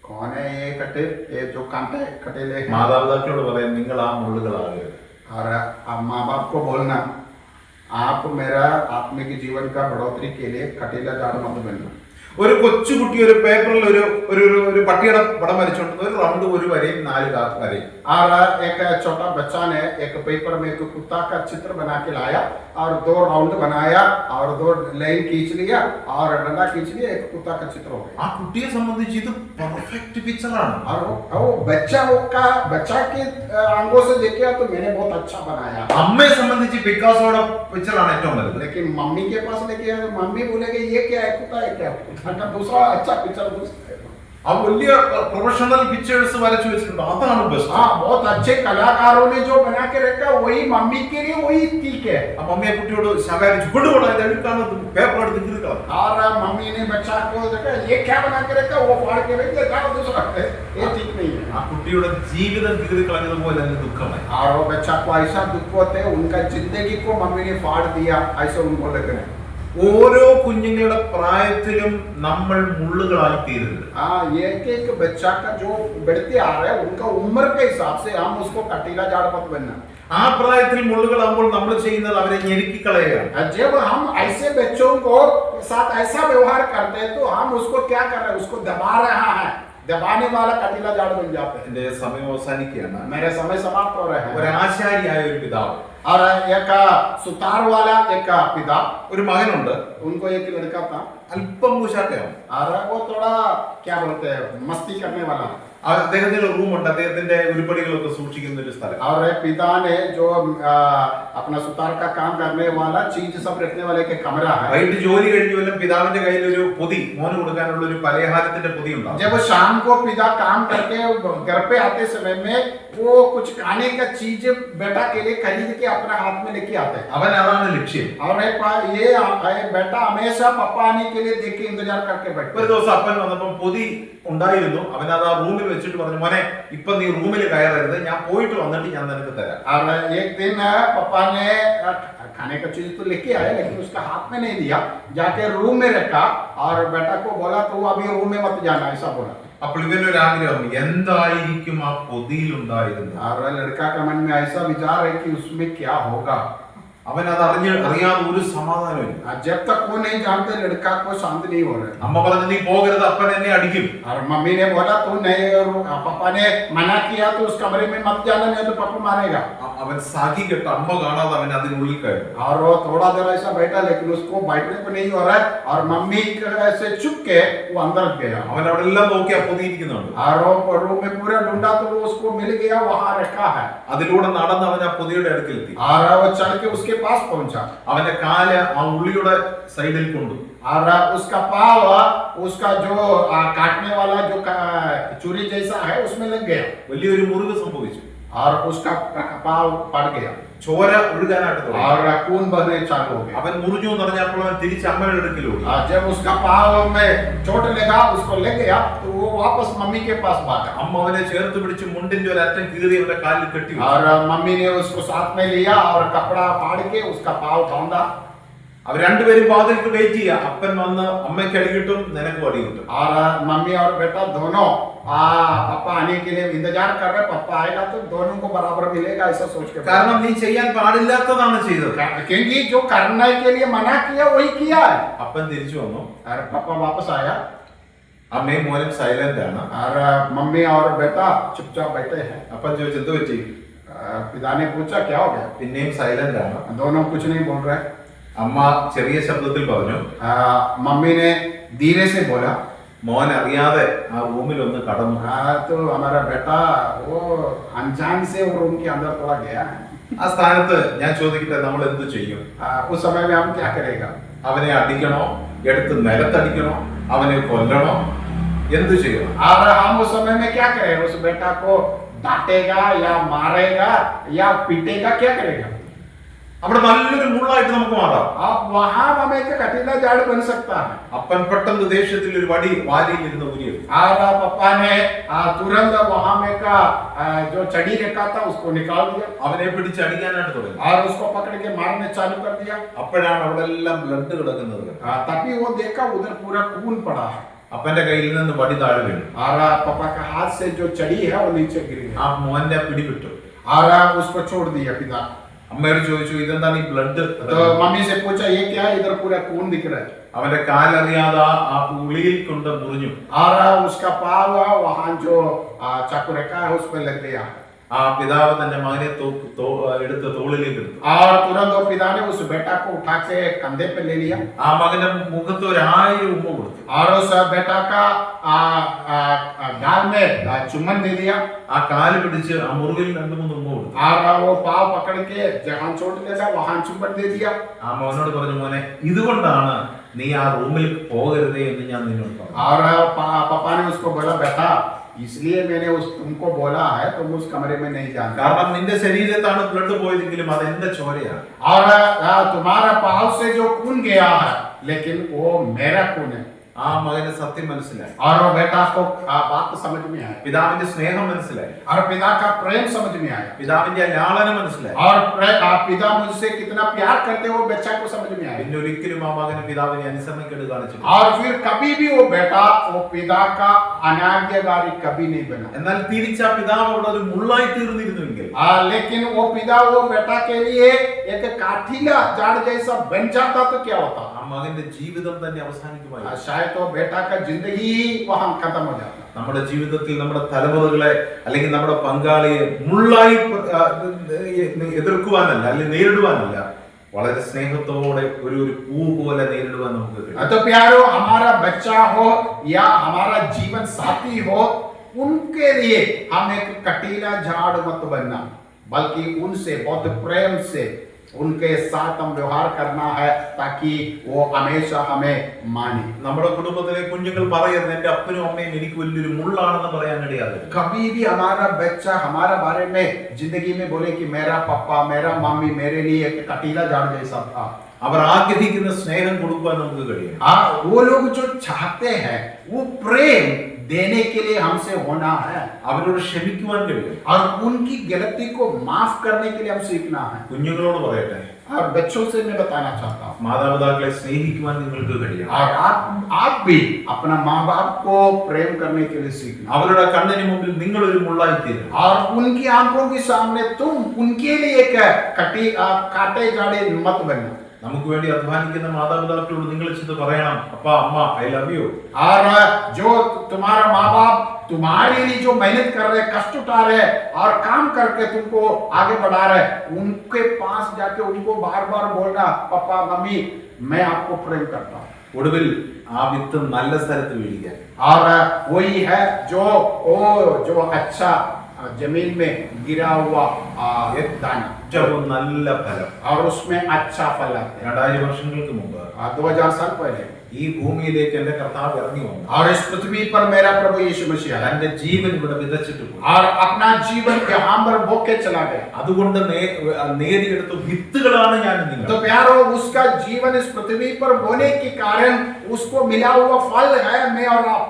कौन है ये ये जो कांटे कटीले हैं? മാതാപിതാക്കളോട് പറയാം, നിങ്ങൾ ആ മുള്ളുകളാകരുത്. और माँ बाप को बोलना, आप मेरा आत्मिक जीवन का बढ़ोतरी के लिए कटीला झाड़ मत बनना। ഒരു കൊച്ചുകുട്ടി ഒരു പേപ്പറിൽ ഒരു പട്ടിയുടെ പടം വരച്ചോണ്ട് ഒരു റൗണ്ട് ഒരു വരെയും 4 വരെയും. और एक छोटा बच्चा ने एक पेपर में एक कुत्ता का चित्र बना के लाया और 2 राउंड बनाया और 2 लाइन खींच लिया और डंडा खींच लिया, एक कुत्ता का चित्र हो गया। ആ കുട്ടിയെ സംബന്ധിച്ച് ഇത് പെർഫെക്റ്റ് പിക്ചറാണ്. और वो बच्चा के आंखों से देखा तो मैंने बहुत अच्छा बनाया। അമ്മയെ സംബന്ധിച്ച് പിക്കാസോയുടെ പിക്ചറാണ് ഏറ്റവും വലുത്. लेकिन मम्मी के पास लेके मम्मी बोलेगी ये क्या है, कुत्ता है क्या? दूसरा अच्छा पिक्चर दूसरा है। ആ വലിയ പ്രൊഫഷണൽ പിക്ചേഴ്സ് വരച്ചു വെച്ചിട്ടുണ്ട്, അതാണ് ബെസ്റ്റ്. हाँ, बहुत अच्छे कलाकारों ने जो बना के रखा वही मम्मी के लिए वही ठीक है। ആ മമ്മിയെ കുട്ടിയോട് ശകാരിച്ചു, കൊണ്ടുപോടാ ഇത് എടുക്കാണ്, പേപ്പർ എടുത്ത് കീറിക്കളാം. और मम्मी ने बच्चा को देखा ये क्या बना के रखा, वो फाड़ के रख दिया, दूसरा है, ये ठीक नहीं है। ആ കുട്ടിയുടെ ജീവിതം കീറിക്കളഞ്ഞതുപോലെ തന്നെ ദുഃഖമായി. और वो बच्चा को ऐसा दुख होते है, उनका जिंदगी को मम्मी ने फाड़ दिया, ऐसा उनको लग रहा है। ഓരോ കുഞ്ഞുങ്ങളുടെ പ്രായത്തിലും നമ്മൾ മുള്ളുകളായി തീരരുത്. हाँ, ये एक बच्चा का जो बढ़ते आ रहा है उनका उम्र के हिसाब से हम उसको कटीला झाड़ मत बनना। ആ പ്രായത്തിൽ മുള്ളുകളാകുമ്പോൾ നമ്മൾ ചെയ്യുന്നത് അവരെ ഞെരുക്കി കളയുകയാണ്. जब हम ऐसे बच्चों को साथ ऐसा व्यवहार करते हैं तो हम उसको क्या कर रहे हैं, उसको दबा रहा है, दबाने वाला कटीला झाड़ बन जाते हैं। എന്റെ സമയം അവസാനിക്കുകയാണ്. मेरे समय समाप्त हो रहे हैं। ഒരു ആശാരിയായ ഒരു പിതാവ്, और एक सुतार वाला एक पिता, ഒരു മകനുണ്ട്. उनको एक लड़का था അല്പം മൂശാട്ടയാണ്. और वो थोड़ा क्या बोलते हैं मस्ती करने वाला। അദ്ദേഹത്തിന്റെ റൂമുണ്ട്, അദ്ദേഹത്തിന്റെ ഉരുപ്പടികളൊക്കെ സൂക്ഷിക്കുന്ന ഒരു സ്ഥലം. और पिता ने जो अपना सुतार का काम करने वाला चीज सब रखने वाले के कमरा है। വൈകിട്ട് ജോലി കഴിഞ്ഞുവല്ലോ പിതാവിന്റെ കയ്യിൽ ഒരു പൊതി, മോന് കൊടുക്കാനുള്ള ഒരു പലഹാരത്തിന്റെ പൊതി ഉണ്ടാവും. जब शाम को पिता काम करके घर पे आते समय में वो कुछ खाने का चीज बेटा के लिए खरीद के अपने हाथ में लेके आते हैं। അവൻ അതാണ് ലക്ഷ്യം. और ये बेटा हमेशा पापा आने के लिए देख के इंतजार करके बैठे। ഒരു ദിവസം അപ്പൻ വന്നപ്പം പൊതി ഉണ്ടായിരുന്നു. അവൻ അത് ആ റൂമിൽ വെച്ചിട്ട് പറഞ്ഞു, മോനെ ഇപ്പൊ നീ റൂമിൽ കയറരുത്, ഞാൻ പോയിട്ട് വന്നിട്ട് ഞാൻ നിനക്ക് തരാം. और एक दिन पापा ने खाने का चीज तो लेके आए लेकिन उसका हाथ में नहीं दिया, जाके रूम में रखा और बेटा को बोला तो अभी रूम में मत जाना, ऐसा बोला। അപ്പോൾ ഇവനൊരു ആഗ്രഹം, എന്തായിരിക്കും ആ പൊതിയിൽ ഉണ്ടായിരുന്നത്? और लड़का के मन में ऐसा विचार है कि उसमें क्या होगा। അവൻ അത് അറിയാതെ ഒരു സമാധാനമില്ല. जब तक वो नहीं जानते लड़का को शांत नहीं हो रहा। അമ്മ പറഞ്ഞു, നീ പോകരുത്, അപ്പൻ എന്നെ അടിക്കും. और मम्मी ने बोला तू नहीं, पापा ने मना किया तो उस कमरे में मत जाना, नहीं तो पापा मारेगा। അവൻ സാധിക്കട്ടെ, അമ്മ കാണാതെ അവൻ അതിനുള്ളിൽ കയറും. और वो थोड़ा देर ऐसा बैठा लेकिन उसको बैठने को नहीं हो रहा है और मम्मी से चुप के वो अंदर गया। അവൻ അവിടെ എല്ലാം നോക്കി ആ പൊതി ഇരിക്കുന്നുണ്ട്. और वो रूम में पूरा ढूंढा तो वो उसको मिल गया, वहां रखा है। അതിലൂടെ നടന്ന് അവൻ ആ പൊതിയുടെ അടുക്കലെത്തി. और वो चल के उसके पास पहुंचा അവന്റെ കാല് ആ ഉള്ളിയുടെ സൈഡിൽ കൊണ്ടു. और उसका पाव उसका जो काटने वाला जो चूरी जैसा है उसमें लग गया വലിയൊരു മുറിവ് സംഭവിച്ചു. और उसका पाव पड़ गया ചോര ഒഴുകാനായിട്ട് തുടങ്ങി. और खून बहने चालू हो गया। അവൻ മുറിഞ്ഞു എന്ന് പറഞ്ഞപ്പോൾ അവൻ തിരിച്ച് അമ്മയുടെ അടുക്കൽ ഓടി. जब उसका पाव में चोट लगा, उसको लग गया तो वो वापस मम्मी के पास भागा। അമ്മ അവനെ ചേർത്ത് പിടിച്ച് മുണ്ടിന്റെ ഒരു അറ്റം കീറി അവന്റെ കാലിൽ കെട്ടി. और मम्मी ने उसको साथ में लिया और कपड़ा फाड़ के उसका पाव बांधा। അവർ രണ്ടുപേരും വാതിൽക്ക് വെയിറ്റ് ചെയ്യുക. അപ്പൻ വന്ന് അമ്മയ്ക്ക് അടി കിട്ടും, നിനക്കും അടി കിട്ടും. और मम्मी और बेटा दोनों पापा आने के लिए इंतजार कर रहे, पापा आएगा तो दोनों को बराबर मिलेगा, ऐसा सोच के। കാരണം നീ ചെയ്യാൻ പാടില്ലാത്തതാണ് ചെയ്തത്. क्योंकि जो करने के लिए मना किया वही किया है। അപ്പൻ തിരിച്ചു വന്നു. और पापा वापस आया അമ്മയും മോനും സൈലന്റ് ആണ്. और मम्मी और बेटा चुपचाप बैठे हैं। അപ്പൻ ചോദിച്ചു, എന്ത് പറ്റി? पिता ने पूछा क्या हो गया? പിന്നെയും സൈലന്റ് ആണ്. दोनों कुछ नहीं बोल रहे। അമ്മ ചെറിയ ശബ്ദത്തിൽ പറഞ്ഞു, मम्मी ने धीरे से बोला, മോൻ അറിയാതെ ആ റൂമിൽ ഒന്ന് കടന്നു. तो हमारा बेटा वो अनजान से वो रूम के अंदर थोड़ा गया। ആ സ്ഥാനത്ത് ഞാൻ ചോദിക്കട്ടെ, നമ്മൾ എന്ത് ചെയ്യും? उस समय में हम क्या करेगा? അവനെ അടിക്കണോ, എടുത്ത് നിലത്തടിക്കണോ, അവനെ കൊല്ലണോ, എന്ത് ചെയ്യണം? और हम उस समय में क्या करें? उस बेटा को डांटेगा या मारेगा या पीटेगा, क्या करेगा? അവിടെ നല്ലൊരു മുള്ളായിട്ട് നമുക്ക് മാറാം. अब वहां हमें एक कटीला झाड़ बन सकता है. അപ്പൻ പെട്ടെന്ന് ദേഷ്യത്തിൽ ഒരു വടി വാലിയിൽ ഇരുന്ന് ഊരിയത്. और पापा ने तुरंत वहां में का जो चढ़ी रखा था उसको निकाल दिया അവനെ പിടിച്ച് അടിക്കാനായിട്ട് തുടങ്ങി. और उसको पकड़ के मारने चालू कर दिया. അപ്പോഴാണ് അവിടെ എല്ലാം ബ്ലഡ് കിടക്കുന്നത്. तभी वो देखा उधर पूरा खून पड़ा है. അപ്പന്റെ കയ്യിൽ നിന്ന് വടി താഴെ വീണു. और पापा का हाथ से जो चढ़ी है वो नीचे गिर गई. ആ മോന്റെ പിടിവിട്ടു. और उसको छोड़ दिया पिता. അമ്മയോട് ചോദിച്ചു, ഇതെന്താണ് ഈ ബ്ലഡ്? तो मम्मी से पूछा ये क्या है, इधर पूरा खून दिख रहा है. അവന്റെ കാലറിയാതെ ആ ഉളിയിൽ കൊണ്ട് മുറിഞ്ഞു. और उसका पाव वहां जो चाकू रखा है उस पर लग गया. ആ പിതാവ് തന്റെ മകനെ എടുത്ത് തോളിലേക്ക് എടുത്തു. और तुरंत वो पिता ने उस बेटा को उठा के कंधे पे ले लिया. ആ മകന്റെ മുഖത്ത് 1000 ഉമ്മ കൊടുത്തു. और उस बेटा का गाल में चुम्बन दे दिया. ആ കാല് പിടിച്ച് ആ മുറിവിൽ 2-3 ഉമ്മ കൊടുത്തു. और वो पाव पकड़ के जहां चोट लगा वहां चुम्बन दे दिया. ആ മകനോട് പറഞ്ഞു, മോനെ, ഇതുകൊണ്ടാണ് നീ ആ റൂമിൽ പോകരുതേ എന്ന് ഞാൻ നിന്നോട് പറഞ്ഞു. और पापा ने उसको बोला, बेटा इसलिए मैंने तुमको बोला है तुम उस कमरे में नहीं जाना. കാരണം നിന്റെ ശരീരത്താണ് ബ്ലഡ് പോയതെങ്കിലും അത് എന്റെ ചോരയാണ്. और तुम्हारा पाव से जो खून गया है लेकिन वो मेरा खून है. ആ മകന് സത്യം മനസ്സിലായി. और वो बेटा को बात समझ में आई. പിതാവിന്റെ സ്നേഹം മനസ്സിലായി. और पिता का प्रेम समझ में आया. പിതാവിന്റെ ലാളന മനസ്സിലായി. और पिता मुझसे कितना प्यार करते वो बच्चा को समझ में आया. പിന്നെ ഒരിക്കലും ആ മകന് പിതാവിനെ അനുസരണക്കേട് കാണിച്ചില്ല. और फिर कभी भी वो बेटा वो पिता का अनाज्ञाकारी कभी नहीं बना. എന്നാൽ തിരിച്ച പിതാവ് അവിടെ ഒരു മുള്ളായി തീർന്നിരുന്നുവെങ്കിൽ, लेकिन वो पिता वो बेटा के लिए एक काठिला झाड़ जैसा बन जाता तो क्या होता. ആ മകന്റെ ജീവിതം തന്നെ അവസാനിക്കുമായിരുന്നു. शायद तो बेटा का जिंदगी वहां खत्म हो जाता. നമ്മുടെ ജീവിതത്തിൽ നമ്മുടെ തലമുറകളെ അല്ലെങ്കിൽ നമ്മുടെ പങ്കാളിയെ മുള്ളായി എതിർക്കുവാനല്ല, അല്ലെങ്കിൽ നേരിടുവാനല്ല, വളരെ സ്നേഹത്തോടെ ഒരു പൂ പോലെ നേരിടുവാൻ നമുക്ക് കഴിയും. तो प्यारो, हमारा बच्चा हो या हमारा जीवन साथी हो, उनके लिए हम एक कटीला झाड़ मत बनना, बल्कि उनसे बहुत प्रेम से उनके साथ हम व्यवहार करना है ताकि वो हमेशा हमें माने. നമ്മുടെ കുടുംബത്തിലെ കുഞ്ഞുങ്ങൾ പറയുന്നത്, എന്റെ അപ്പനും അമ്മയും എനിക്ക് വലിയൊരു മുള്ളാണെന്ന് പറയാൻ ഇടയാകരുത്. कभी भी हमारा बच्चा हमारा बारे में जिंदगी में बोले कि मेरा पापा मेरा मम्मी मेरे लिए एक कटीला झाड़ जैसा था. അവർ ആഗ്രഹിക്കുന്ന സ്നേഹം കൊടുക്കുവാൻ നമുക്ക് കഴിയും. वो लोग जो चाहते हैं वो प्रेम देने के लिए हमसे होना है. അവരോട് ക്ഷമിക്കുവാൻ കഴിയും. और उनकी गलती को माफ करने के लिए हम सीखना है. കുഞ്ഞുങ്ങളോട് പറയട്ടെ, और बच्चों से मैं बताना चाहता हूँ, മാതാപിതാക്കളെ സ്നേഹിക്കുവാൻ നിങ്ങൾക്ക് കഴിയും. और आप भी अपना माँ बाप को प्रेम करने के लिए सीखना. അവരുടെ കണ്ണിന് മുമ്പിൽ നിങ്ങൾ ഒരു മുള്ളായി തീരും. और उनकी आंखों के सामने तुम उनके लिए एक काटे जाड़े मत बनना. നമുക്ക് വേണ്ടി അധ്വാനിക്കുന്ന മാതാപിതാക്കളോട് നിങ്ങൾ ചെന്ന് പറയണം, അപ്പ അമ്മ ഐ ലവ് യു. और जो तुम्हारा माँ बाप तुम्हारे लिए जो मेहनत कर रहे, कष्ट उठा रहे और काम करके तुमको आगे बढ़ा रहे, उनके पास जाके उनको बार बार बोलना, पापा मम्मी मैं आपको प्रेम करता हूँ. ഒടുവിൽ ആ വിത്ത് നല്ല സ്ഥലത്ത് വീഴുക. और वही है जो अच्छा जमीन में गिरा हुआ एक दाना, ഏറ്റവും നല്ല ഫലം. और उसमें अच्छा फल आते हैं. 2000 വർഷങ്ങൾക്ക് മുമ്പ് 2000 साल पहले ഈ ഭൂമിയിലേക്ക് എന്റെ കർത്താവ് ഇറങ്ങി വന്നു. और इस पृथ्वी पर मेरा प्रभु यीशु मसीह आया തന്റെ ജീവൻ ഇവിടെ വിതച്ചിട്ട് പോയി. और अपना जीवन यहाँ पर बो के चला गया. അതുകൊണ്ട് നേടിയെടുത്ത വിത്തുകളാണ് ഞാൻ നിങ്ങൾ. तो प्यारो, उसका जीवन इस पृथ्वी पर बोने के कारण उसको मिला हुआ फल है मैं और आप.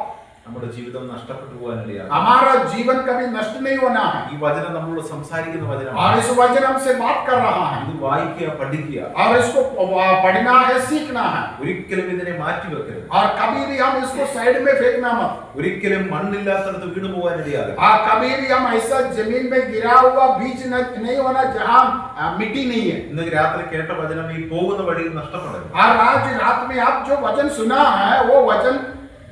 നമ്മുടെ ജീവിതം നഷ്ടപ്പെട്ടു പോകാനിടയാണ്. हमारा जीवन कभी नष्ट नहीं होना है. ഈ വചനം നമ്മളോട് സംസാരിക്കുന്ന और വചനമാണ്. इस वचन हमसे बात कर रहा है ഇത് വായിക്കുക, പഠിക്കുക. और इसको पढ़ना है, सीखना है. ഒരിക്കലും ഇതിനെ മാറ്റി വെക്കരുത്. और कभी भी हम इसको साइड में फेंकना मत. ഒരിക്കലും മണ്ണില്ലാത്തടത്ത് വീണു പോകാനിടയാതെ. और कभी भी हम ऐसा जमीन में गिरा हुआ बीज नहीं होना जहाँ मिट्टी नहीं है. ഇന്ന് രാത്രി കേട്ട വചനം ഈ പോകുന്ന വഴിയിൽ നഷ്ടപ്പെടരുത്. और आज रात में आप जो वचन सुना है वो वचन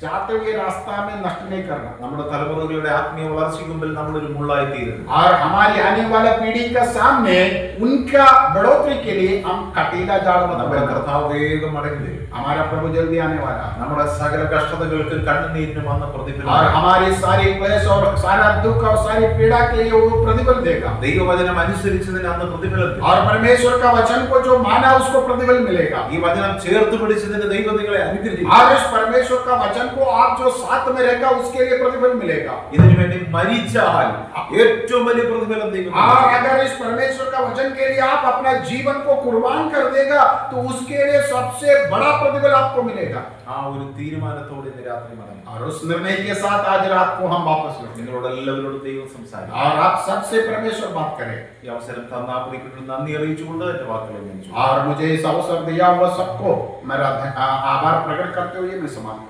जाते हुए रास्ता में नष्ट नहीं करना. നമ്മുടെ തലമുറകളുടെ ആത്മീയ വളർച്ചയ്ക്ക് മുമ്പിൽ നമ്മളൊരു മുള്ളായി തീരുന്നു. और हमारी आने वाला पीढ़ी का सामने उनका बढ़ोतरी के लिए हम कटीला झाड़ मत നമ്മുടെ बनना. കർത്താവ് വേഗം മടങ്ങി വരും. हमारा प्रभु जल्दी आने वाला है। നമ്മുടെ സകല കഷ്ടതകൾക്കും കണ്ണുനീരിനും വന്ന പ്രതിഫലം और हमारी सारी क्लेश और सारा दुख और सारी पीड़ा के लिए वो प्रतिफल देगा। ദൈവവചനം അനുസരിച്ചതിന് അന്ന് പ്രതിഫലം തരും. और परमेश्वर का वचन को जो माना उसको प्रतिफल मिलेगा। ഈ വചനം ചേർത്ത് പിടിച്ചതിന് ദൈവം നിങ്ങളെ അനുഗ്രഹിക്കും. और इस परमेश्वर का वचन को आप जो साथ में रहेगा उसके लिए प्रतिफल मिलेगा। ഇതിനു വേണ്ടി മരിച്ചാൽ ഏറ്റവും വലിയ പ്രതിഫലം ദൈവം തരും. और अगर इस परमेश्वर का वचन के लिए आप अपना जीवन को कुर्बान कर देगा तो उसके लिए सबसे बड़ा प्रतिफल आपको मिलेगा। ആ ഒരു തീരുമാനത്തോടെ ഇന്ന് രാത്രി മടങ്ങും. और उस निर्णय के साथ आज रात को हम वापस लौटें നിങ്ങളോട് എല്ലാവരോടും ദൈവം സംസാരിക്കും. और आप सबसे परमेश्वर बात करें। ഈ അവസരം തന്ന ആ പ്രിയപ്പെട്ടവർക്ക് നന്ദി അറിയിച്ചുകൊണ്ട് എന്റെ വാക്കുകൾ ഞാൻ ചൊല്ലുന്നു. और मुझे इस अवसर दिया हुआ सबको मेरा आभार प्रकट करते हुए मैं समाप्त